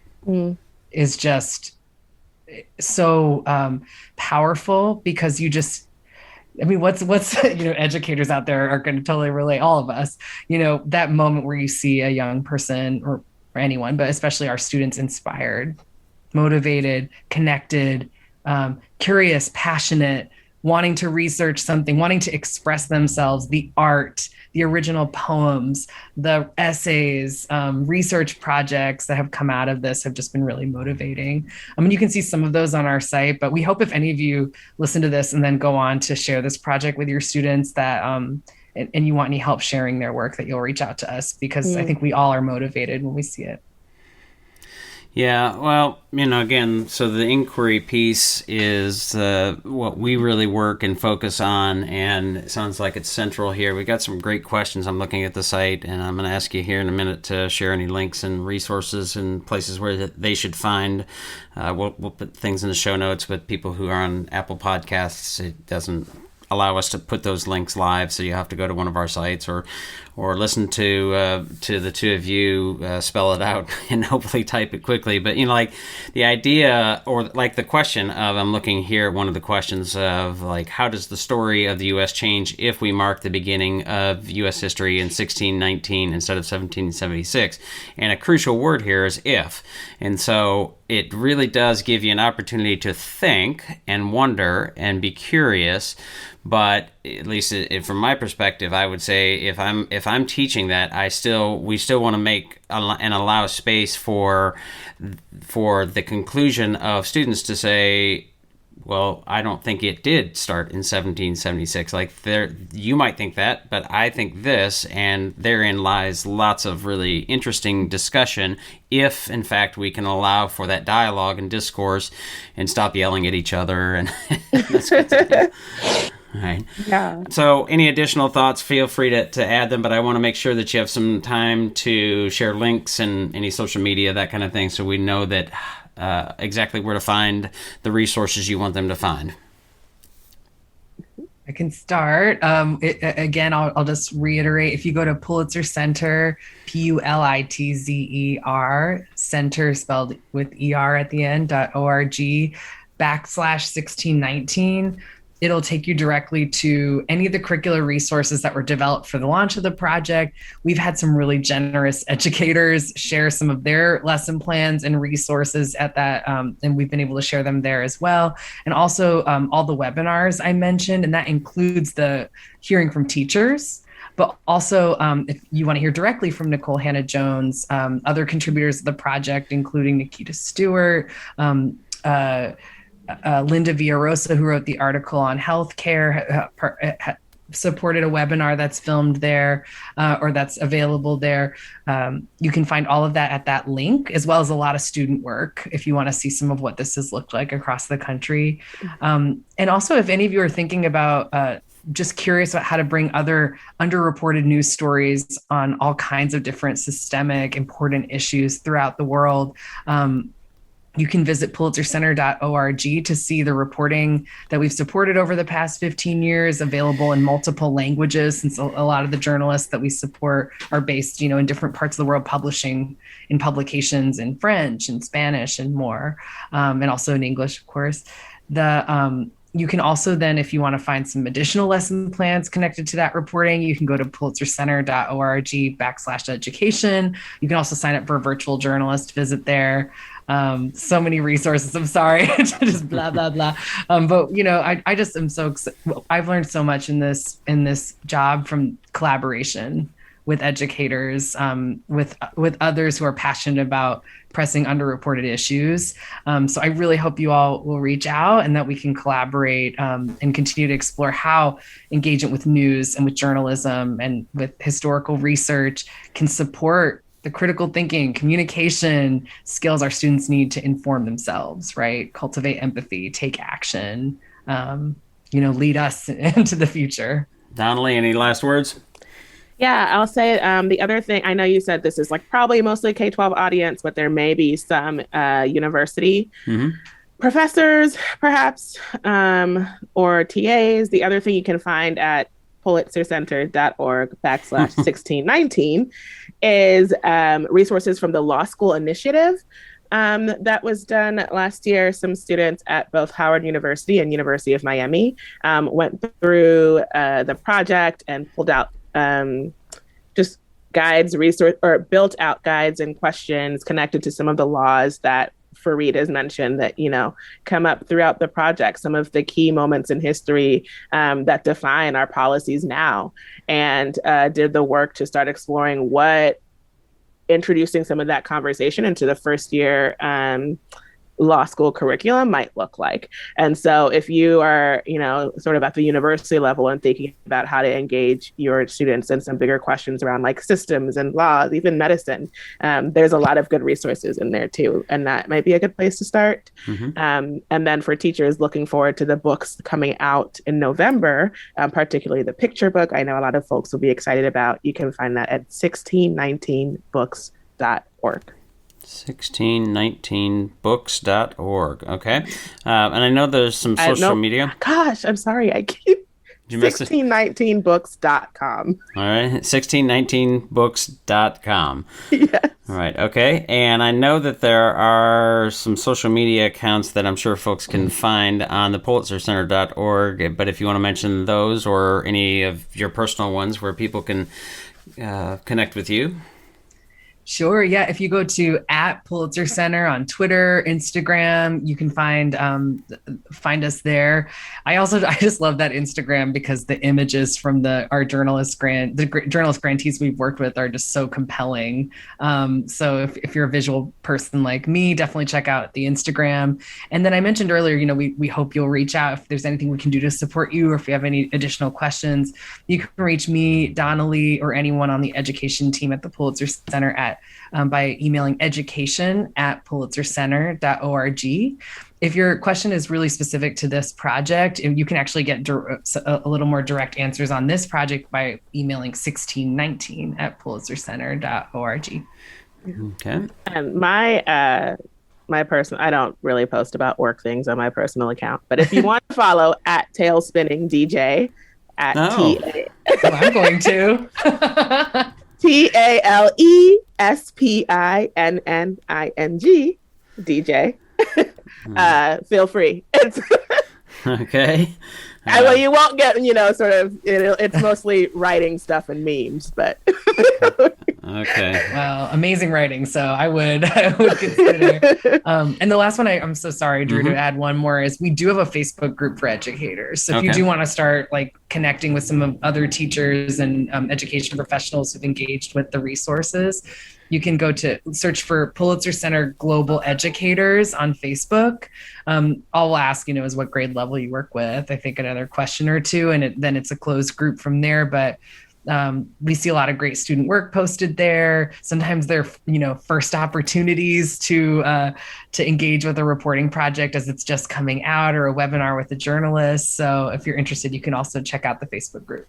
is just so powerful, because what's educators out there are going to totally relate, all of us, that moment where you see a young person or anyone, but especially our students, inspired, motivated, connected, curious, passionate, wanting to research something, wanting to express themselves, the art, the original poems, the essays, research projects that have come out of this have just been really motivating. You can see some of those on our site, but we hope if any of you listen to this and then go on to share this project with your students, that and you want any help sharing their work, that you'll reach out to us, because I think we all are motivated when we see it. Yeah, well, again, so the inquiry piece is what we really work and focus on, and it sounds like it's central here. We got some great questions. I'm looking at the site, and I'm going to ask you here in a minute to share any links and resources and places where they should find. We'll put things in the show notes, but people who are on Apple Podcasts, it doesn't allow us to put those links live, so you have to go to one of our sites or listen to the two of you spell it out and hopefully type it quickly. But like the idea, or like the question of, I'm looking here at one of the questions of like, how does the story of the U.S. change if we mark the beginning of U.S. history in 1619 instead of 1776? And a crucial word here is if. And so it really does give you an opportunity to think and wonder and be curious. But at least from my perspective, I would say if I'm teaching that, we still want to make and allow space for the conclusion of students to say, well, I don't think it did start in 1776. Like, you might think that, but I think this, and therein lies lots of really interesting discussion if, in fact, we can allow for that dialogue and discourse and stop yelling at each other. And that's good to do. All right. Yeah. So any additional thoughts, feel free to add them, but I want to make sure that you have some time to share links and any social media, that kind of thing, so we know that exactly where to find the resources you want them to find. I can start. Again, I'll just reiterate. If you go to Pulitzer Center, Pulitzer, center spelled with ER at the end, .org/1619, it'll take you directly to any of the curricular resources that were developed for the launch of the project. We've had some really generous educators share some of their lesson plans and resources at that, and we've been able to share them there as well. And also all the webinars I mentioned, and that includes the hearing from teachers. But also, if you want to hear directly from Nicole Hannah-Jones, other contributors of the project, including Nikita Stewart, Linda Villarosa, who wrote the article on healthcare, supported a webinar that's filmed there, or that's available there. You can find all of that at that link, as well as a lot of student work if you want to see some of what this has looked like across the country. And also, if any of you are thinking about just curious about how to bring other underreported news stories on all kinds of different systemic important issues throughout the world, you can visit pulitzercenter.org to see the reporting that we've supported over the past 15 years, available in multiple languages, since a lot of the journalists that we support are based, in different parts of the world, publishing in publications in French and Spanish and more, and also in English, of course. You can also then, if you want to find some additional lesson plans connected to that reporting, you can go to pulitzercenter.org/education. You can also sign up for a virtual journalist visit there. So many resources. I'm sorry, just blah, blah, blah. But I just am so excited. I've learned so much in this job from collaboration with educators, with others who are passionate about pressing underreported issues. So I really hope you all will reach out and that we can collaborate and continue to explore how engagement with news and with journalism and with historical research can support the critical thinking, communication skills our students need to inform themselves, right? Cultivate empathy, take action, lead us into the future. Donnalie, any last words? Yeah, I'll say the other thing, I know you said this is probably mostly K-12 audience, but there may be some university professors, perhaps, or TAs. The other thing you can find at pulitzercenter.org/1619 is resources from the Law School Initiative that was done last year. Some students at both Howard University and University of Miami went through the project and pulled out just guides, built out guides and questions connected to some of the laws that Fareed has mentioned that, come up throughout the project, some of the key moments in history that define our policies now, and did the work to start exploring introducing some of that conversation into the first year law school curriculum might look like. And so if you are, sort of at the university level and thinking about how to engage your students in some bigger questions around systems and laws, even medicine, there's a lot of good resources in there too. And that might be a good place to start. And then for teachers, looking forward to the books coming out in November, particularly the picture book, I know a lot of folks will be excited about. You can find that at 1619books.org. 1619books.org. Okay. And I know there's some social media. Gosh, I'm sorry. I keep 1619books.com. All right. 1619books.com. Yes. All right. Okay. And I know that there are some social media accounts that I'm sure folks can find on the pulitzercenter.org. But if you want to mention those or any of your personal ones where people can connect with you. Sure. Yeah. If you go to @Pulitzer Center on Twitter, Instagram, you can find us there. I just love that Instagram because the images from the journalist grantees we've worked with are just so compelling. So if you're a visual person like me, definitely check out the Instagram. And then I mentioned earlier, we hope you'll reach out if there's anything we can do to support you, or if you have any additional questions. You can reach me, Donnalie, or anyone on the education team at the Pulitzer Center by emailing education@pulitzercenter.org. If your question is really specific to this project, you can actually get a little more direct answers on this project by emailing 1619@pulitzercenter.org. Okay. And my personal, I don't really post about work things on my personal account, but if you want to follow @TailSpinningDJ I'm going to. TaLespinning DJ. Feel free. Okay. Well, you won't get, it's mostly writing stuff and memes, but. Okay. Wow, amazing writing. So I would consider. And the last one, I'm so sorry, Drew, to add one more, is we do have a Facebook group for educators. So if you do want to start connecting with some other teachers and education professionals who've engaged with the resources, you can go to search for Pulitzer Center Global Educators on Facebook. All we'll ask, is what grade level you work with. I think another question or two, and then it's a closed group from there. But we see a lot of great student work posted there. Sometimes they're, first opportunities to engage with a reporting project as it's just coming out, or a webinar with a journalist. So if you're interested, you can also check out the Facebook group.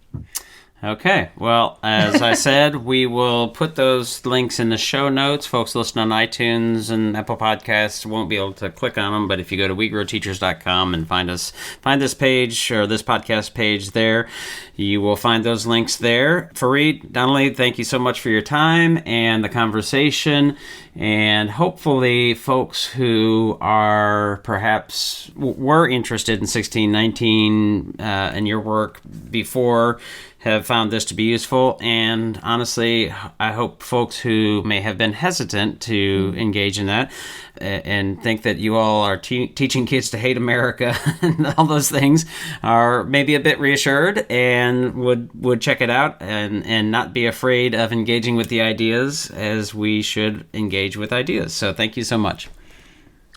Okay. Well, as I said, we will put those links in the show notes. Folks listening on iTunes and Apple Podcasts won't be able to click on them, but if you go to wegrowteachers.com and find this page or this podcast page there, you will find those links there. Fareed, Donnalie, thank you so much for your time and the conversation. And hopefully folks who are perhaps were interested in 1619 and your work before have found this to be useful. And honestly, I hope folks who may have been hesitant to engage in that and think that you all are teaching kids to hate America and all those things are maybe a bit reassured and would check it out and not be afraid of engaging with the ideas, as we should engage with ideas. So thank you so much.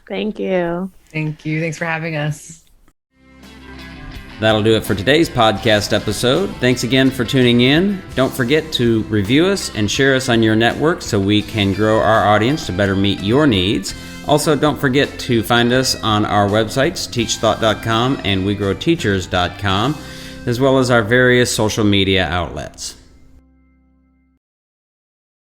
Thank you. Thank you. Thanks for having us. That'll do it for today's podcast episode. Thanks again for tuning in. Don't forget to review us and share us on your network so we can grow our audience to better meet your needs. Also, don't forget to find us on our websites, TeachThought.com and WeGrowTeachers.com, as well as our various social media outlets.